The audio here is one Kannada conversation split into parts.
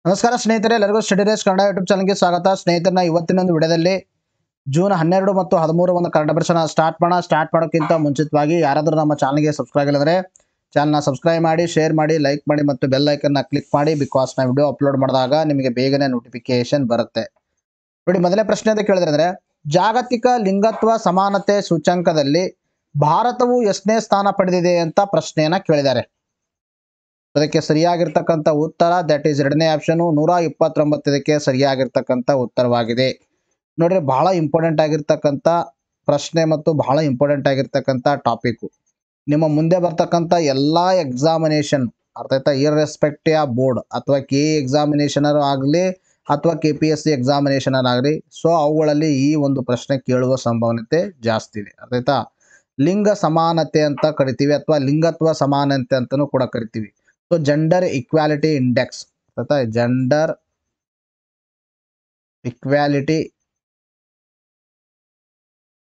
ನಮಸ್ಕಾರ ಸ್ನೇಹಿತರೆ, ಎಲ್ಲರಿಗೂ ಸ್ಟಡಿ ರೇಸ್ ಕನ್ನಡ ಯೂಟ್ಯೂಬ್ ಚಾನಲ್ಗೆ ಸ್ವಾಗತ. ಸ್ನೇಹಿತರನ್ನ ಇವತ್ತಿನೊಂದು ವಿಡಿಯೋದಲ್ಲಿ ಜೂನ್ 12 ಮತ್ತು 13 ಒಂದು ಕನ್ನಡ ವರ್ಷನ ಸ್ಟಾರ್ಟ್ ಮಾಡೋಕ್ಕಿಂತ ಮುಂಚಿತವಾಗಿ ಯಾರಾದರೂ ನಮ್ಮ ಚಾನಲ್ಗೆ ಸಬ್ಸ್ಕ್ರೈಬ್ ಆಗಿಲ್ಲಂದ್ರೆ ಚಾನಲ್ನ ಸಬ್ಸ್ಕ್ರೈಬ್ ಮಾಡಿ, ಶೇರ್ ಮಾಡಿ, ಲೈಕ್ ಮಾಡಿ ಮತ್ತು ಬೆಲ್ ಐಕನ್ನ ಕ್ಲಿಕ್ ಮಾಡಿ. ಬಿಕಾಸ್ ನಾವು ವಿಡಿಯೋ ಅಪ್ಲೋಡ್ ಮಾಡಿದಾಗ ನಿಮಗೆ ಬೇಗನೆ ನೋಟಿಫಿಕೇಶನ್ ಬರುತ್ತೆ. ನೋಡಿ, ಮೊದಲನೇ ಪ್ರಶ್ನೆ ಅಂತ ಕೇಳಿದ್ರೆ, ಜಾಗತಿಕ ಲಿಂಗತ್ವ ಸಮಾನತೆ ಸೂಚ್ಯಂಕದಲ್ಲಿ ಭಾರತವು ಎಷ್ಟನೇ ಸ್ಥಾನ ಪಡೆದಿದೆ ಅಂತ ಪ್ರಶ್ನೆಯನ್ನ ಕೇಳಿದ್ದಾರೆ. ಅದಕ್ಕೆ ಸರಿಯಾಗಿರ್ತಕ್ಕಂಥ ಉತ್ತರ ದಟ್ ಈಸ್ ಎರಡನೇ ಆಪ್ಷನ್ 129 ಇದಕ್ಕೆ ಸರಿಯಾಗಿರ್ತಕ್ಕಂಥ ಉತ್ತರವಾಗಿದೆ. ನೋಡ್ರಿ, ಬಹಳ ಇಂಪಾರ್ಟೆಂಟ್ ಆಗಿರ್ತಕ್ಕಂಥ ಪ್ರಶ್ನೆ ಮತ್ತು ಬಹಳ ಇಂಪಾರ್ಟೆಂಟ್ ಆಗಿರ್ತಕ್ಕಂಥ ಟಾಪಿಕ್. ನಿಮ್ಮ ಮುಂದೆ ಬರ್ತಕ್ಕಂಥ ಎಲ್ಲಾ ಎಕ್ಸಾಮಿನೇಷನ್ ಅರ್ಥ ಆಯ್ತಾ, ಇರ್ರೆಸ್ಪೆಕ್ಟಿವ್ ಆಫ್ ಬೋರ್ಡ್ ಅಥವಾ ಕೆ ಎಕ್ಸಾಮಿನೇಷನ್ ಆಗಲಿ ಅಥವಾ KPSC ಎಕ್ಸಾಮಿನೇಷನ್ ಆಗಲಿ, ಸೊ ಅವುಗಳಲ್ಲಿ ಈ ಒಂದು ಪ್ರಶ್ನೆ ಕೇಳುವ ಸಂಭವನೀಯತೆ ಜಾಸ್ತಿ ಇದೆ. ಅರ್ಥ ಆಯ್ತಾ. ಲಿಂಗ ಸಮಾನತೆ ಅಂತ ಕರಿತೀವಿ ಅಥವಾ ಲಿಂಗತ್ವ ಸಮಾನತೆ ಅಂತಲೂ ಕೂಡ ಕರಿತೀವಿ. ಸೊ ಜೆಂಡರ್ ಇಕ್ವಾಲಿಟಿ ಇಂಡೆಕ್ಸ್ ಅಥವಾ ಜೆಂಡರ್ ಇಕ್ವಾಲಿಟಿ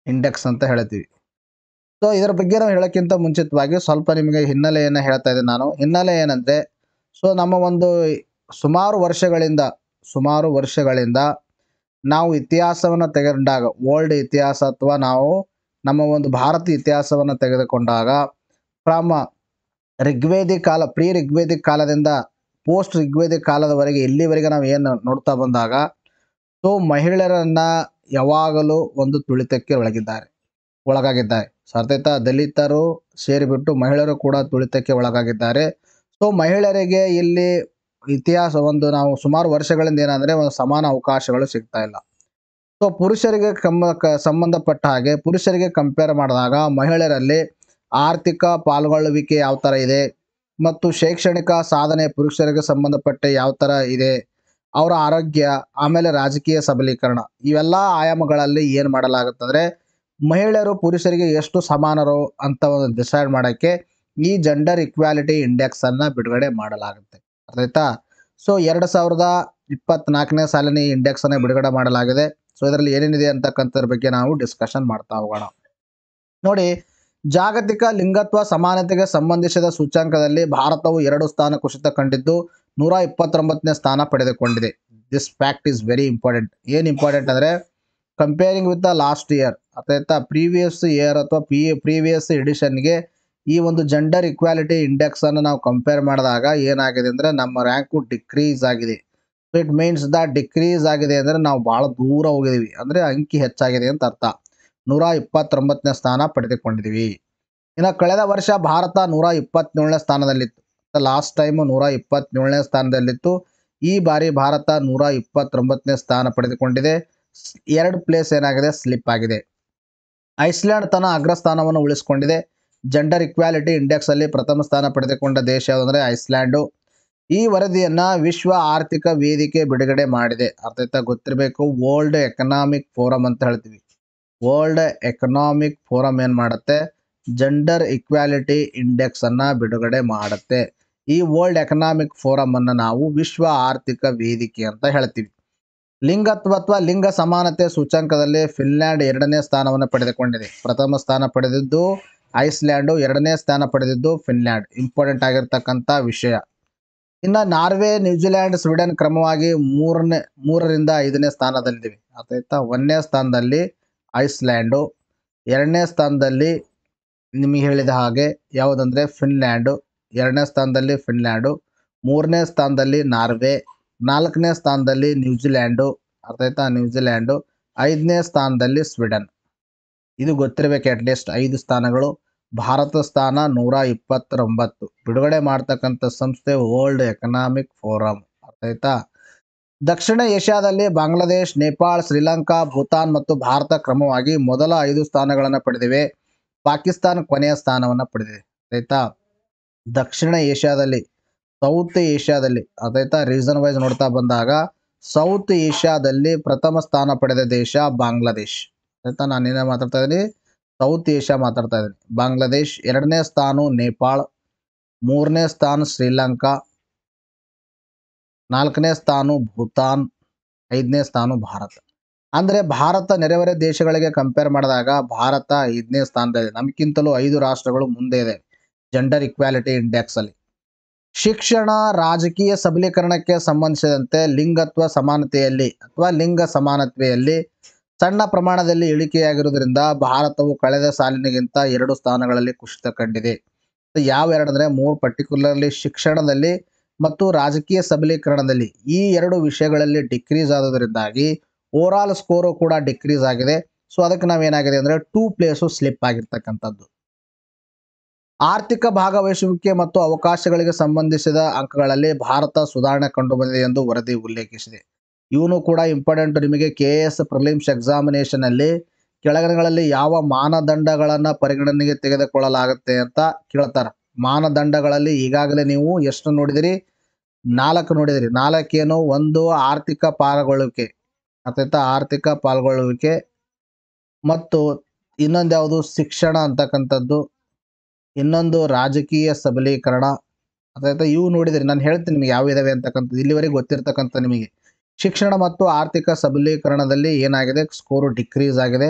ಇಂಡೆಕ್ಸ್ ಅಂತ ಹೇಳ್ತೀವಿ. ಸೊ ಇದರ ಬಗ್ಗೆ ನಾವು ಹೇಳೋಕ್ಕಿಂತ ಮುಂಚಿತವಾಗಿ ಸ್ವಲ್ಪ ನಿಮಗೆ ಹಿನ್ನೆಲೆಯನ್ನು ಹೇಳ್ತಾ ಇದ್ದೀನಿ ನಾನು. ಹಿನ್ನೆಲೆ ಏನಂದ್ರೆ, ಸೊ ನಮ್ಮ ಒಂದು ಸುಮಾರು ವರ್ಷಗಳಿಂದ ನಾವು ಇತಿಹಾಸವನ್ನು ತೆಗೆದುಕೊಂಡಾಗ, ಓಲ್ಡ್ ಇತಿಹಾಸ ಅಥವಾ ನಾವು ನಮ್ಮ ಒಂದು ಭಾರತೀಯ ಇತಿಹಾಸವನ್ನು ತೆಗೆದುಕೊಂಡಾಗ ಫ್ರಮ್ ಋಗ್ವೇದಿಕ್ ಕಾಲ, ಪ್ರೀ ಋಗ್ವೇದಿಕ್ ಕಾಲದಿಂದ ಪೋಸ್ಟ್ ಋಗ್ವೇದಿಕ್ ಕಾಲದವರೆಗೆ ಇಲ್ಲಿವರೆಗೆ ನಾವು ಏನು ನೋಡ್ತಾ ಬಂದಾಗ, ಸೊ ಮಹಿಳೆಯರನ್ನ ಯಾವಾಗಲೂ ಒಂದು ತುಳಿತಕ್ಕೆ ಒಳಗಾಗಿದ್ದಾರೆ. ಸಾರ್ಥೈತ ದಲಿತರು ಸೇರಿಬಿಟ್ಟು ಮಹಿಳೆಯರು ಕೂಡ ತುಳಿತಕ್ಕೆ ಒಳಗಾಗಿದ್ದಾರೆ. ಸೊ ಮಹಿಳೆಯರಿಗೆ ಇಲ್ಲಿ ಇತಿಹಾಸ ಒಂದು ನಾವು ಸುಮಾರು ವರ್ಷಗಳಿಂದ ಏನಂದ್ರೆ ಒಂದು ಸಮಾನ ಅವಕಾಶಗಳು ಸಿಗ್ತಾ ಇಲ್ಲ. ಸೊ ಪುರುಷರಿಗೆ ಸಂಬಂಧಪಟ್ಟ ಹಾಗೆ ಪುರುಷರಿಗೆ ಕಂಪೇರ್ ಮಾಡಿದಾಗ ಮಹಿಳೆಯರಲ್ಲಿ ಆರ್ಥಿಕ ಪಾಲ್ಗೊಳ್ಳುವಿಕೆ ಯಾವ ಥರ ಇದೆ ಮತ್ತು ಶೈಕ್ಷಣಿಕ ಸಾಧನೆ ಪುರುಷರಿಗೆ ಸಂಬಂಧಪಟ್ಟ ಯಾವ ಥರ ಇದೆ, ಅವರ ಆರೋಗ್ಯ, ಆಮೇಲೆ ರಾಜಕೀಯ ಸಬಲೀಕರಣ, ಇವೆಲ್ಲ ಆಯಾಮಗಳಲ್ಲಿ ಏನು ಮಾಡಲಾಗುತ್ತಂದ್ರೆ ಮಹಿಳೆಯರು ಪುರುಷರಿಗೆ ಎಷ್ಟು ಸಮಾನರು ಅಂತ ಒಂದು ಡಿಸೈಡ್ ಮಾಡೋಕ್ಕೆ ಈ ಜೆಂಡರ್ ಇಕ್ವಾಲಿಟಿ ಇಂಡೆಕ್ಸ್ ಅನ್ನ ಬಿಡುಗಡೆ ಮಾಡಲಾಗುತ್ತೆ. ಅರ್ಥ ಆಯ್ತಾ. ಸೊ 2024ನೇ ಸಾಲಿನ ಈ ಇಂಡೆಕ್ಸ್ ಅನ್ನ ಬಿಡುಗಡೆ ಮಾಡಲಾಗಿದೆ. ಸೊ ಇದರಲ್ಲಿ ಏನೇನಿದೆ ಅಂತಕ್ಕಂಥದ್ರ ಬಗ್ಗೆ ನಾವು ಡಿಸ್ಕಷನ್ ಮಾಡ್ತಾ ಹೋಗೋಣ. ನೋಡಿ, ಜಾಗತಿಕ ಲಿಂಗತ್ವ ಸಮಾನತೆಗೆ ಸಂಬಂಧಿಸಿದ ಸೂಚ್ಯಂಕದಲ್ಲಿ ಭಾರತವು 2 ಸ್ಥಾನ ಕುಸಿತ ಕಂಡಿದ್ದು 129ನೇ ಸ್ಥಾನ ಪಡೆದುಕೊಂಡಿದೆ. This fact is very important. ಏನು ಇಂಪಾರ್ಟೆಂಟ್ ಅಂದರೆ, comparing with the last year ಅಥವಾ ಪ್ರೀವಿಯಸ್ ಇಯರ್ ಅಥವಾ ಪ್ರೀವಿಯಸ್ ಎಡಿಷನ್ಗೆ ಈ ಒಂದು ಜೆಂಡರ್ ಇಕ್ವಾಲಿಟಿ ಇಂಡೆಕ್ಸ್ ಅನ್ನು ನಾವು ಕಂಪೇರ್ ಮಾಡಿದಾಗ ಏನಾಗಿದೆ ಅಂದರೆ ನಮ್ಮ ರ್ಯಾಂಕು ಡಿಕ್ರೀಸ್ ಆಗಿದೆ. So it means the decrease ಆಗಿದೆ ಅಂದರೆ ನಾವು ಭಾಳ ದೂರ ಹೋಗಿದ್ದೀವಿ, ಅಂದರೆ ಅಂಕಿ ಹೆಚ್ಚಾಗಿದೆ ಅಂತ ಅರ್ಥ. 129ನೇ ಸ್ಥಾನ ಪಡೆದುಕೊಂಡಿದ್ದೀವಿ. ಇನ್ನು ಕಳೆದ ವರ್ಷ ಭಾರತ 127ನೇ ಸ್ಥಾನದಲ್ಲಿತ್ತು. ಲಾಸ್ಟ್ ಟೈಮ್ 127ನೇ ಸ್ಥಾನದಲ್ಲಿತ್ತು. ಈ ಬಾರಿ ಭಾರತ 129ನೇ ಸ್ಥಾನ ಪಡೆದುಕೊಂಡಿದೆ. 2 ಪ್ಲೇಸ್ ಏನಾಗಿದೆ, ಸ್ಲಿಪ್ ಆಗಿದೆ. ಐಸ್ಲ್ಯಾಂಡ್ ತನ್ನ ಅಗ್ರಸ್ಥಾನವನ್ನು ಉಳಿಸಿಕೊಂಡಿದೆ. ಜೆಂಡರ್ ಇಕ್ವಾಲಿಟಿ ಇಂಡೆಕ್ಸ್ ಅಲ್ಲಿ ಪ್ರಥಮ ಸ್ಥಾನ ಪಡೆದುಕೊಂಡ ದೇಶ ಯಾವುದಂದ್ರೆ ಐಸ್ಲ್ಯಾಂಡು. ಈ ವರದಿಯನ್ನ ವಿಶ್ವ ಆರ್ಥಿಕ ವೇದಿಕೆ ಬಿಡುಗಡೆ ಮಾಡಿದೆ. ಅರ್ಥ ಗೊತ್ತಿರಬೇಕು, ವರ್ಲ್ಡ್ ಎಕನಾಮಿಕ್ ಫೋರಂ ಅಂತ ಹೇಳ್ತೀವಿ. ವರ್ಲ್ಡ್ ಎಕನಾಮಿಕ್ ಫೋರಂ ಏನು ಮಾಡುತ್ತೆ, ಜೆಂಡರ್ ಇಕ್ವಾಲಿಟಿ ಇಂಡೆಕ್ಸ್ ಅನ್ನ ಬಿಡುಗಡೆ ಮಾಡುತ್ತೆ. ಈ ವರ್ಲ್ಡ್ ಎಕನಾಮಿಕ್ ಫೋರಂ ಅನ್ನು ನಾವು ವಿಶ್ವ ಆರ್ಥಿಕ ವೇದಿಕೆ ಅಂತ ಹೇಳ್ತೀವಿ. ಲಿಂಗತ್ವ ಅಥವಾ ಲಿಂಗ ಸಮಾನತೆ ಸೂಚ್ಯಂಕದಲ್ಲಿ ಫಿನ್ಲ್ಯಾಂಡ್ 2ನೇ ಸ್ಥಾನವನ್ನು ಪಡೆದುಕೊಂಡಿದೆ. ಪ್ರಥಮ ಸ್ಥಾನ ಪಡೆದಿದ್ದು ಐಸ್ಲ್ಯಾಂಡು, 2ನೇ ಸ್ಥಾನ ಪಡೆದಿದ್ದು ಫಿನ್ಲ್ಯಾಂಡ್. ಇಂಪಾರ್ಟೆಂಟ್ ಆಗಿರ್ತಕ್ಕಂಥ ವಿಷಯ. ಇನ್ನು ನಾರ್ವೆ, ನ್ಯೂಜಿಲ್ಯಾಂಡ್, ಸ್ವೀಡನ್ ಕ್ರಮವಾಗಿ 3ರಿಂದ 5ನೇ ಸ್ಥಾನದಲ್ಲಿವೆ. ಆಯ್ತಾ. 1ನೇ ಸ್ಥಾನದಲ್ಲಿ ಐಸ್ಲ್ಯಾಂಡು, 2ನೇ ಸ್ಥಾನದಲ್ಲಿ ನಿಮಗೆ ಹೇಳಿದ ಹಾಗೆ ಯಾವುದಂದ್ರೆ ಫಿನ್ಲ್ಯಾಂಡು, 2ನೇ ಸ್ಥಾನದಲ್ಲಿ ಫಿನ್ಲ್ಯಾಂಡು, 3ನೇ ಸ್ಥಾನದಲ್ಲಿ ನಾರ್ವೆ, 4ನೇ ಸ್ಥಾನದಲ್ಲಿ ನ್ಯೂಜಿಲ್ಯಾಂಡು, ಅರ್ಥಾಯ್ತಾ ನ್ಯೂಜಿಲ್ಯಾಂಡು, 5ನೇ ಸ್ಥಾನದಲ್ಲಿ ಸ್ವೀಡನ್. ಇದು ಗೊತ್ತಿರಬೇಕು, ಅಟ್ಲೀಸ್ಟ್ 5 ಸ್ಥಾನಗಳು. ಭಾರತ ಸ್ಥಾನ 129. ಬಿಡುಗಡೆ ಮಾಡ್ತಕ್ಕಂಥ ಸಂಸ್ಥೆ ವರ್ಲ್ಡ್ ಎಕನಾಮಿಕ್ ಫೋರಂ. ಅರ್ಥಾಯ್ತಾ. ದಕ್ಷಿಣ ಏಷ್ಯಾದಲ್ಲಿ ಬಾಂಗ್ಲಾದೇಶ್, ನೇಪಾಳ, ಶ್ರೀಲಂಕಾ, ಭೂತಾನ್ ಮತ್ತು ಭಾರತ ಕ್ರಮವಾಗಿ ಮೊದಲ 5 ಸ್ಥಾನಗಳನ್ನು ಪಡೆದಿವೆ. ಪಾಕಿಸ್ತಾನ ಕೊನೆಯ ಸ್ಥಾನವನ್ನು ಪಡೆದಿದೆ. ಆಯ್ತಾ. ದಕ್ಷಿಣ ಏಷ್ಯಾದಲ್ಲಿ, ಸೌತ್ ಏಷ್ಯಾದಲ್ಲಿ ಅದಾಯ್ತಾ, ರೀಸನ್ ವೈಸ್ ನೋಡ್ತಾ ಬಂದಾಗ ಸೌತ್ ಏಷ್ಯಾದಲ್ಲಿ ಪ್ರಥಮ ಸ್ಥಾನ ಪಡೆದ ದೇಶ ಬಾಂಗ್ಲಾದೇಶ್. ಆಯ್ತಾ. ನಾನೇನೇ ಮಾತಾಡ್ತಾ ಇದ್ದೀನಿ, ಸೌತ್ ಏಷ್ಯಾ ಮಾತಾಡ್ತಾ ಇದ್ದೀನಿ. ಬಾಂಗ್ಲಾದೇಶ್. 2ನೇ ಸ್ಥಾನ ನೇಪಾಳ, 3ನೇ ಸ್ಥಾನ ಶ್ರೀಲಂಕಾ, 4ನೇ ಸ್ಥಾನ ಭೂತಾನ್, 5ನೇ ಸ್ಥಾನ ಭಾರತ. ಅಂದರೆ ಭಾರತ ನೆರೆಹೊರೆ ದೇಶಗಳಿಗೆ ಕಂಪೇರ್ ಮಾಡಿದಾಗ ಭಾರತ 5ನೇ ಸ್ಥಾನದಲ್ಲಿದೆ. ನಮಗಿಂತಲೂ 5 ರಾಷ್ಟ್ರಗಳು ಮುಂದೆ ಇದೆ ಜೆಂಡರ್ ಇಕ್ವಾಲಿಟಿ ಇಂಡೆಕ್ಸ್ ಅಲ್ಲಿ. ಶಿಕ್ಷಣ ರಾಜಕೀಯ ಸಬಲೀಕರಣಕ್ಕೆ ಸಂಬಂಧಿಸಿದಂತೆ ಲಿಂಗತ್ವ ಸಮಾನತೆಯಲ್ಲಿ ಅಥವಾ ಲಿಂಗ ಸಮಾನತೆಯಲ್ಲಿ ಸಣ್ಣ ಪ್ರಮಾಣದಲ್ಲಿ ಇಳಿಕೆಯಾಗಿರುವುದರಿಂದ ಭಾರತವು ಕಳೆದ ಸಾಲಿನಗಿಂತ 2 ಸ್ಥಾನಗಳಲ್ಲಿ ಕುಸಿತ ಕಂಡಿದೆ. ಯಾವ ಎರಡಂದ್ರೆ 3 ಪರ್ಟಿಕ್ಯುಲರ್ಲಿ ಶಿಕ್ಷಣದಲ್ಲಿ ಮತ್ತು ರಾಜಕೀಯ ಸಬಲೀಕರಣದಲ್ಲಿ ಈ 2 ವಿಷಯಗಳಲ್ಲಿ ಡಿಕ್ರೀಸ್ ಆಗೋದ್ರಿಂದಾಗಿ ಓವರ್ ಆಲ್ ಸ್ಕೋರು ಕೂಡ ಡಿಕ್ರೀಸ್ ಆಗಿದೆ. ಸೊ ಅದಕ್ಕೆ ನಾವೇನಾಗಿದೆ ಅಂದರೆ 2 ಪ್ಲೇಸು ಸ್ಲಿಪ್ ಆಗಿರ್ತಕ್ಕಂಥದ್ದು. ಆರ್ಥಿಕ ಭಾಗವಹಿಸುವಿಕೆ ಮತ್ತು ಅವಕಾಶಗಳಿಗೆ ಸಂಬಂಧಿಸಿದ ಅಂಕಗಳಲ್ಲಿ ಭಾರತ ಸುಧಾರಣೆ ಕಂಡುಬಂದಿದೆ ಎಂದು ವರದಿ ಉಲ್ಲೇಖಿಸಿದೆ. ಇವನು ಕೂಡ ಇಂಪಾರ್ಟೆಂಟ್ ನಿಮಗೆ KS ಪ್ರಿಲಿಮ್ಸ್ ಎಕ್ಸಾಮಿನೇಷನ್ ಅಲ್ಲಿ ಕೆಳಗಡೆಗಳಲ್ಲಿ ಯಾವ ಮಾನದಂಡಗಳನ್ನು ಪರಿಗಣನೆಗೆ ತೆಗೆದುಕೊಳ್ಳಲಾಗುತ್ತೆ ಅಂತ ಕೇಳ್ತಾರೆ. ಮಾನದಂಡಗಳಲ್ಲಿ ಈಗಾಗಲೇ ನೀವು ಎಷ್ಟು ನೋಡಿದಿರಿ? 4 ನೋಡಿದಿರಿ. 4 ಏನು? ಒಂದು ಆರ್ಥಿಕ ಪಾಲ್ಗೊಳ್ಳುವಿಕೆ ಅಥವಾ ಆರ್ಥಿಕ ಪಾಲ್ಗೊಳ್ಳುವಿಕೆ, ಮತ್ತು ಇನ್ನೊಂದು ಯಾವುದು? ಶಿಕ್ಷಣ ಅಂತಕ್ಕಂಥದ್ದು, ಇನ್ನೊಂದು ರಾಜಕೀಯ ಸಬಲೀಕರಣ ಅಥವಾ ಇವು ನೋಡಿದಿರಿ. ನಾನು ಹೇಳ್ತೀನಿ ನಿಮಗೆ ಯಾವ ಇದಾವೆ ಅಂತಕ್ಕಂಥದ್ದು, ಇಲ್ಲಿವರೆಗೆ ಗೊತ್ತಿರ್ತಕ್ಕಂಥ ನಿಮಗೆ. ಶಿಕ್ಷಣ ಮತ್ತು ಆರ್ಥಿಕ ಸಬಲೀಕರಣದಲ್ಲಿ ಏನಾಗಿದೆ? ಸ್ಕೋರು ಡಿಕ್ರೀಸ್ ಆಗಿದೆ.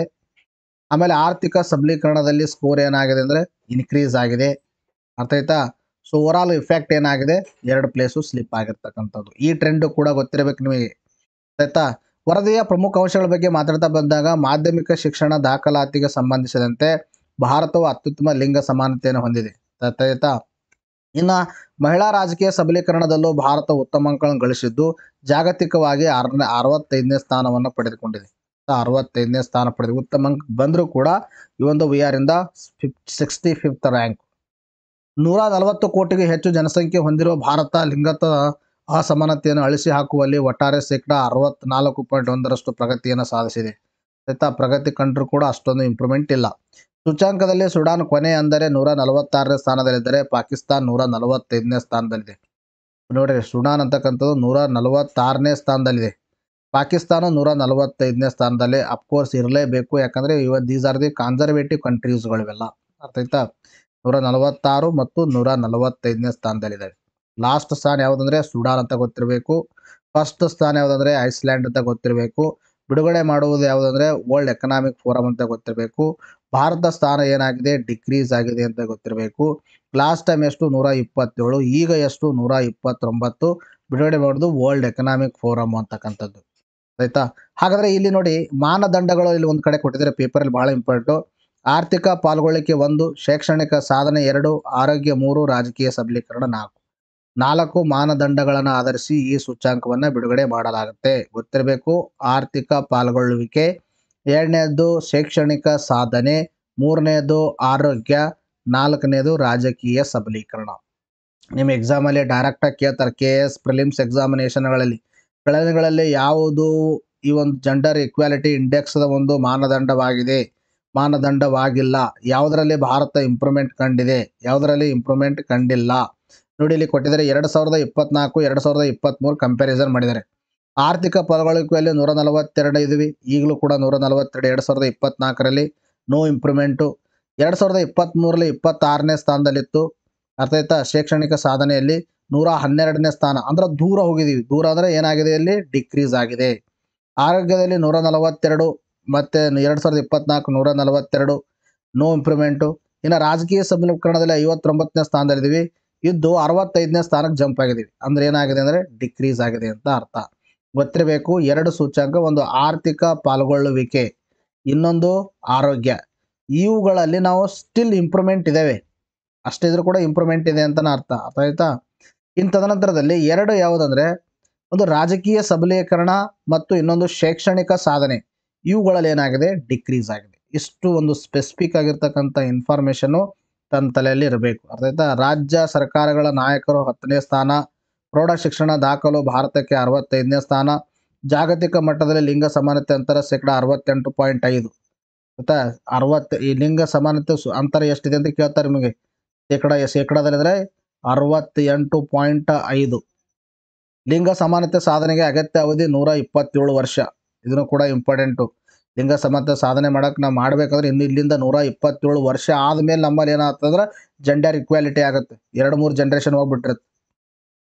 ಆಮೇಲೆ ಆರ್ಥಿಕ ಸಬಲೀಕರಣದಲ್ಲಿ ಸ್ಕೋರ್ ಏನಾಗಿದೆ ಅಂದರೆ ಇನ್ಕ್ರೀಸ್ ಆಗಿದೆ. ಅರ್ಥ ಆಯ್ತಾ? ಸೊ ಓವರ್ ಆಲ್ ಇಫೆಕ್ಟ್ ಏನಾಗಿದೆ? 2 ಪ್ಲೇಸು ಸ್ಲಿಪ್ ಆಗಿರ್ತಕ್ಕಂಥದ್ದು. ಈ ಟ್ರೆಂಡು ಕೂಡ ಗೊತ್ತಿರಬೇಕು ನಿಮಗೆ. ಆಯ್ತಾ? ವರದಿಯ ಪ್ರಮುಖ ಅಂಶಗಳ ಬಗ್ಗೆ ಮಾತಾಡ್ತಾ ಬಂದಾಗ ಮಾಧ್ಯಮಿಕ ಶಿಕ್ಷಣ ದಾಖಲಾತಿಗೆ ಸಂಬಂಧಿಸಿದಂತೆ ಭಾರತವು ಅತ್ಯುತ್ತಮ ಲಿಂಗ ಸಮಾನತೆಯನ್ನು ಹೊಂದಿದೆ. ಆಯ್ತಾ? ಇನ್ನು ಮಹಿಳಾ ರಾಜಕೀಯ ಸಬಲೀಕರಣದಲ್ಲೂ ಭಾರತ ಉತ್ತಮ ಅಂಕಗಳನ್ನು ಗಳಿಸಿದ್ದು ಜಾಗತಿಕವಾಗಿ 65ನೇ ಸ್ಥಾನವನ್ನು ಪಡೆದುಕೊಂಡಿದೆ. 65ನೇ ಸ್ಥಾನ ಪಡೆದು ಉತ್ತಮ ಅಂಕ ಬಂದರೂ ಕೂಡ ಈ ಒಂದು ವಿ ಆರ್ ಇಂದ 65th ರ್ಯಾಂಕ್. 140 ಕೋಟಿಗೆ ಹೆಚ್ಚು ಜನಸಂಖ್ಯೆ ಹೊಂದಿರುವ ಭಾರತ ಲಿಂಗತ್ವ ಅಸಮಾನತೆಯನ್ನು ಅಳಿಸಿ ಹಾಕುವಲ್ಲಿ ಒಟ್ಟಾರೆ ಶೇಕಡಾ 64.1ರಷ್ಟು ಪ್ರಗತಿಯನ್ನು ಸಾಧಿಸಿದೆ. ಆಯ್ತಾ? ಪ್ರಗತಿ ಕಂಡರೂ ಕೂಡ ಅಷ್ಟೊಂದು ಇಂಪ್ರೂವ್ಮೆಂಟ್ ಇಲ್ಲ. ಸೂಚ್ಯಂಕದಲ್ಲಿ ಸುಡಾನ್ ಕೊನೆ ಅಂದರೆ 146ನೇ ಸ್ಥಾನದಲ್ಲಿದ್ದರೆ ಪಾಕಿಸ್ತಾನ 145ನೇ ಸ್ಥಾನದಲ್ಲಿದೆ. ನೋಡ್ರಿ, ಸುಡಾನ್ ಅಂತಕ್ಕಂಥದ್ದು 146ನೇ ಸ್ಥಾನದಲ್ಲಿದೆ. ಪಾಕಿಸ್ತಾನ 145ನೇ ಸ್ಥಾನದಲ್ಲಿ. ಅಫ್ಕೋರ್ಸ್ ಇರಲೇಬೇಕು, ಯಾಕಂದರೆ ದೀಸ್ ಆರ್ ದಿ ಕನ್ಸರ್ವೇಟಿವ್ ಕಂಟ್ರೀಸ್ಗಳಿವೆಲ್ಲ. ಅರ್ಥ ಆಯ್ತಾ? 146 ಮತ್ತು 145ನೇ ಸ್ಥಾನದಲ್ಲಿದ್ದಾವೆ. ಲಾಸ್ಟ್ ಸ್ಥಾನ ಯಾವುದಂದರೆ ಸುಡಾನ್ ಅಂತ ಗೊತ್ತಿರಬೇಕು. ಫಸ್ಟ್ ಸ್ಥಾನ ಯಾವುದಂದರೆ ಐಸ್ಲ್ಯಾಂಡ್ ಅಂತ ಗೊತ್ತಿರಬೇಕು. ಬಿಡುಗಡೆ ಮಾಡುವುದು ಯಾವುದಂದರೆ ವರ್ಲ್ಡ್ ಎಕನಾಮಿಕ್ ಫೋರಮ್ ಅಂತ ಗೊತ್ತಿರಬೇಕು. ಭಾರತ ಸ್ಥಾನ ಏನಾಗಿದೆ? ಡಿಕ್ರೀಸ್ ಆಗಿದೆ ಅಂತ ಗೊತ್ತಿರಬೇಕು. ಲಾಸ್ಟ್ ಟೈಮ್ ಎಷ್ಟು? 127. ಈಗ ಎಷ್ಟು? 129. ಬಿಡುಗಡೆ ಮಾಡೋದು ವರ್ಲ್ಡ್ ಎಕನಾಮಿಕ್ ಫೋರಮ್ ಅಂತಕ್ಕಂಥದ್ದು. ಆಯ್ತಾ? ಹಾಗಾದರೆ ಇಲ್ಲಿ ನೋಡಿ, ಮಾನದಂಡಗಳು ಇಲ್ಲಿ ಒಂದು ಕಡೆ ಕೊಟ್ಟಿದ್ದಾರೆ ಪೇಪರಲ್ಲಿ, ಬಹಳ ಇಂಪಾರ್ಟೆಂಟು. ಆರ್ಥಿಕ ಪಾಲ್ಗೊಳ್ಳಿಕೆ 1, ಶೈಕ್ಷಣಿಕ ಸಾಧನೆ 2, ಆರೋಗ್ಯ 3, ರಾಜಕೀಯ ಸಬಲೀಕರಣ 4. 4 ಮಾನದಂಡಗಳನ್ನು ಆಧರಿಸಿ ಈ ಸೂಚ್ಯಾಂಕವನ್ನು ಬಿಡುಗಡೆ ಮಾಡಲಾಗುತ್ತೆ. ಗೊತ್ತಿರಬೇಕು. ಆರ್ಥಿಕ ಪಾಲ್ಗೊಳ್ಳುವಿಕೆ, 2ನೇದು ಶೈಕ್ಷಣಿಕ ಸಾಧನೆ, 3ನೇದು ಆರೋಗ್ಯ, 4ನೇದು ರಾಜಕೀಯ ಸಬಲೀಕರಣ. ನಿಮ್ಮ ಎಕ್ಸಾಮಲ್ಲಿ ಡೈರೆಕ್ಟಾಗಿ ಕೇಳ್ತಾರೆ. KS ಪ್ರಿಲಿಮ್ಸ್ ಎಕ್ಸಾಮಿನೇಷನ್ಗಳಲ್ಲಿ ಕೆಳಗಳಲ್ಲಿ ಯಾವುದು ಈ ಒಂದು ಜೆಂಡರ್ ಈಕ್ವಾಲಿಟಿ ಇಂಡೆಕ್ಸ್ದ ಒಂದು ಮಾನದಂಡವಾಗಿದೆ, ಮಾನದಂಡವಾಗಿಲ್ಲ, ಯಾವುದರಲ್ಲಿ ಭಾರತ ಇಂಪ್ರೂವ್ಮೆಂಟ್ ಕಂಡಿದೆ, ಯಾವುದರಲ್ಲಿ ಇಂಪ್ರೂವ್ಮೆಂಟ್ ಕಂಡಿಲ್ಲ. ನೋಡಿ, ಇಲ್ಲಿ ಕೊಟ್ಟಿದ್ದಾರೆ 2024 2023 ಕಂಪ್ಯಾರಿಸನ್ ಮಾಡಿದ್ದಾರೆ. ಆರ್ಥಿಕ ಪಾಲ್ಗೊಳ್ಳುವಿಕೆಯಲ್ಲಿ 142 ಇದ್ವಿ, ಈಗಲೂ ಕೂಡ 142. 2024ರಲ್ಲಿ ನೋ ಇಂಪ್ರೂವ್ಮೆಂಟು. 2023ರಲ್ಲಿ 26ನೇ ಸ್ಥಾನದಲ್ಲಿತ್ತು. ಅರ್ಥ ಆಯ್ತಾ? ಶೈಕ್ಷಣಿಕ ಸಾಧನೆಯಲ್ಲಿ 112ನೇ ಸ್ಥಾನ, ಅಂದ್ರೆ ದೂರ ಹೋಗಿದ್ದೀವಿ. ದೂರ ಅಂದರೆ ಏನಾಗಿದೆ? ಇಲ್ಲಿ ಡಿಕ್ರೀಸ್ ಆಗಿದೆ. ಆರೋಗ್ಯದಲ್ಲಿ 142 ಮತ್ತು 2024 142, ನೋ ಇಂಪ್ರೂವ್ಮೆಂಟು. ಇನ್ನು ರಾಜಕೀಯ ಸಬಲೀಕರಣದಲ್ಲಿ 59ನೇ ಸ್ಥಾನದಲ್ಲಿದ್ದೀವಿ, ಇದ್ದು 65ನೇ ಸ್ಥಾನಕ್ಕೆ ಜಂಪ್ ಆಗಿದ್ದೀವಿ. ಅಂದರೆ ಏನಾಗಿದೆ ಅಂದರೆ ಡಿಕ್ರೀಸ್ ಆಗಿದೆ ಅಂತ ಅರ್ಥ. ಗೊತ್ತಿರಬೇಕು. 2 ಸೂಚ್ಯಂಕ, ಒಂದು ಆರ್ಥಿಕ ಪಾಲ್ಗೊಳ್ಳುವಿಕೆ, ಇನ್ನೊಂದು ಆರೋಗ್ಯ. ಇವುಗಳಲ್ಲಿ ನಾವು ಸ್ಟಿಲ್ ಇಂಪ್ರೂವ್ಮೆಂಟ್ ಇದ್ದೇವೆ. ಅಷ್ಟಿದ್ರೂ ಕೂಡ ಇಂಪ್ರೂವ್ಮೆಂಟ್ ಇದೆ ಅಂತಲೇ ಅರ್ಥ. ಅರ್ಥ ಆಯ್ತಾ? ಇನ್ನು ತದನಂತರದಲ್ಲಿ 2 ಯಾವುದಂದರೆ ಒಂದು ರಾಜಕೀಯ ಸಬಲೀಕರಣ ಮತ್ತು ಇನ್ನೊಂದು ಶೈಕ್ಷಣಿಕ ಸಾಧನೆ. ಇವುಗಳಲ್ಲಿ ಏನಾಗಿದೆ? ಡಿಕ್ರೀಸ್ ಆಗಿದೆ. ಇಷ್ಟು ಒಂದು ಸ್ಪೆಸಿಫಿಕ್ ಆಗಿರ್ತಕ್ಕಂಥ ಇನ್ಫಾರ್ಮೇಷನ್ನು ತನ್ನ ತಲೆಯಲ್ಲಿ ಇರಬೇಕು. ಅರ್ಥ ಆಯ್ತಾ? ರಾಜ್ಯ ಸರ್ಕಾರಗಳ ನಾಯಕರು 10ನೇ ಸ್ಥಾನ, ಪ್ರೌಢ ಶಿಕ್ಷಣ ದಾಖಲು ಭಾರತಕ್ಕೆ 65ನೇ ಸ್ಥಾನ, ಜಾಗತಿಕ ಮಟ್ಟದಲ್ಲಿ ಲಿಂಗ ಸಮಾನತೆ ಅಂತರ ಶೇಕಡಾ 68.5. ಆಯ್ತಾ? 60 ಈ ಲಿಂಗ ಸಮಾನತೆ ಅಂತರ ಎಷ್ಟಿದೆ ಅಂತ ಕೇಳ್ತಾರೆ ನಿಮಗೆ. ಶೇಕಡಾದಲ್ಲಿದ್ದರೆ 68.5. ಲಿಂಗ ಸಮಾನತೆ ಸಾಧನೆಗೆ ಅಗತ್ಯ ಅವಧಿ 127 ವರ್ಷ. ಇದನ್ನು ಕೂಡ ಇಂಪಾರ್ಟೆಂಟು. ಲಿಂಗ ಸಮಾನತೆ ಸಾಧನೆ ಮಾಡೋಕೆ ನಾವು ಮಾಡಬೇಕಂದ್ರೆ ಇಲ್ಲಿಂದ 127 ವರ್ಷ ಆದಮೇಲೆ ನಮ್ಮಲ್ಲಿ ಏನಾಗ್ತಂದ್ರೆ ಜೆಂಡರ್ ಇಕ್ವಾಲಿಟಿ ಆಗುತ್ತೆ. 2-3 ಜನ್ರೇಷನ್ ಹೋಗ್ಬಿಟ್ಟಿರುತ್ತೆ.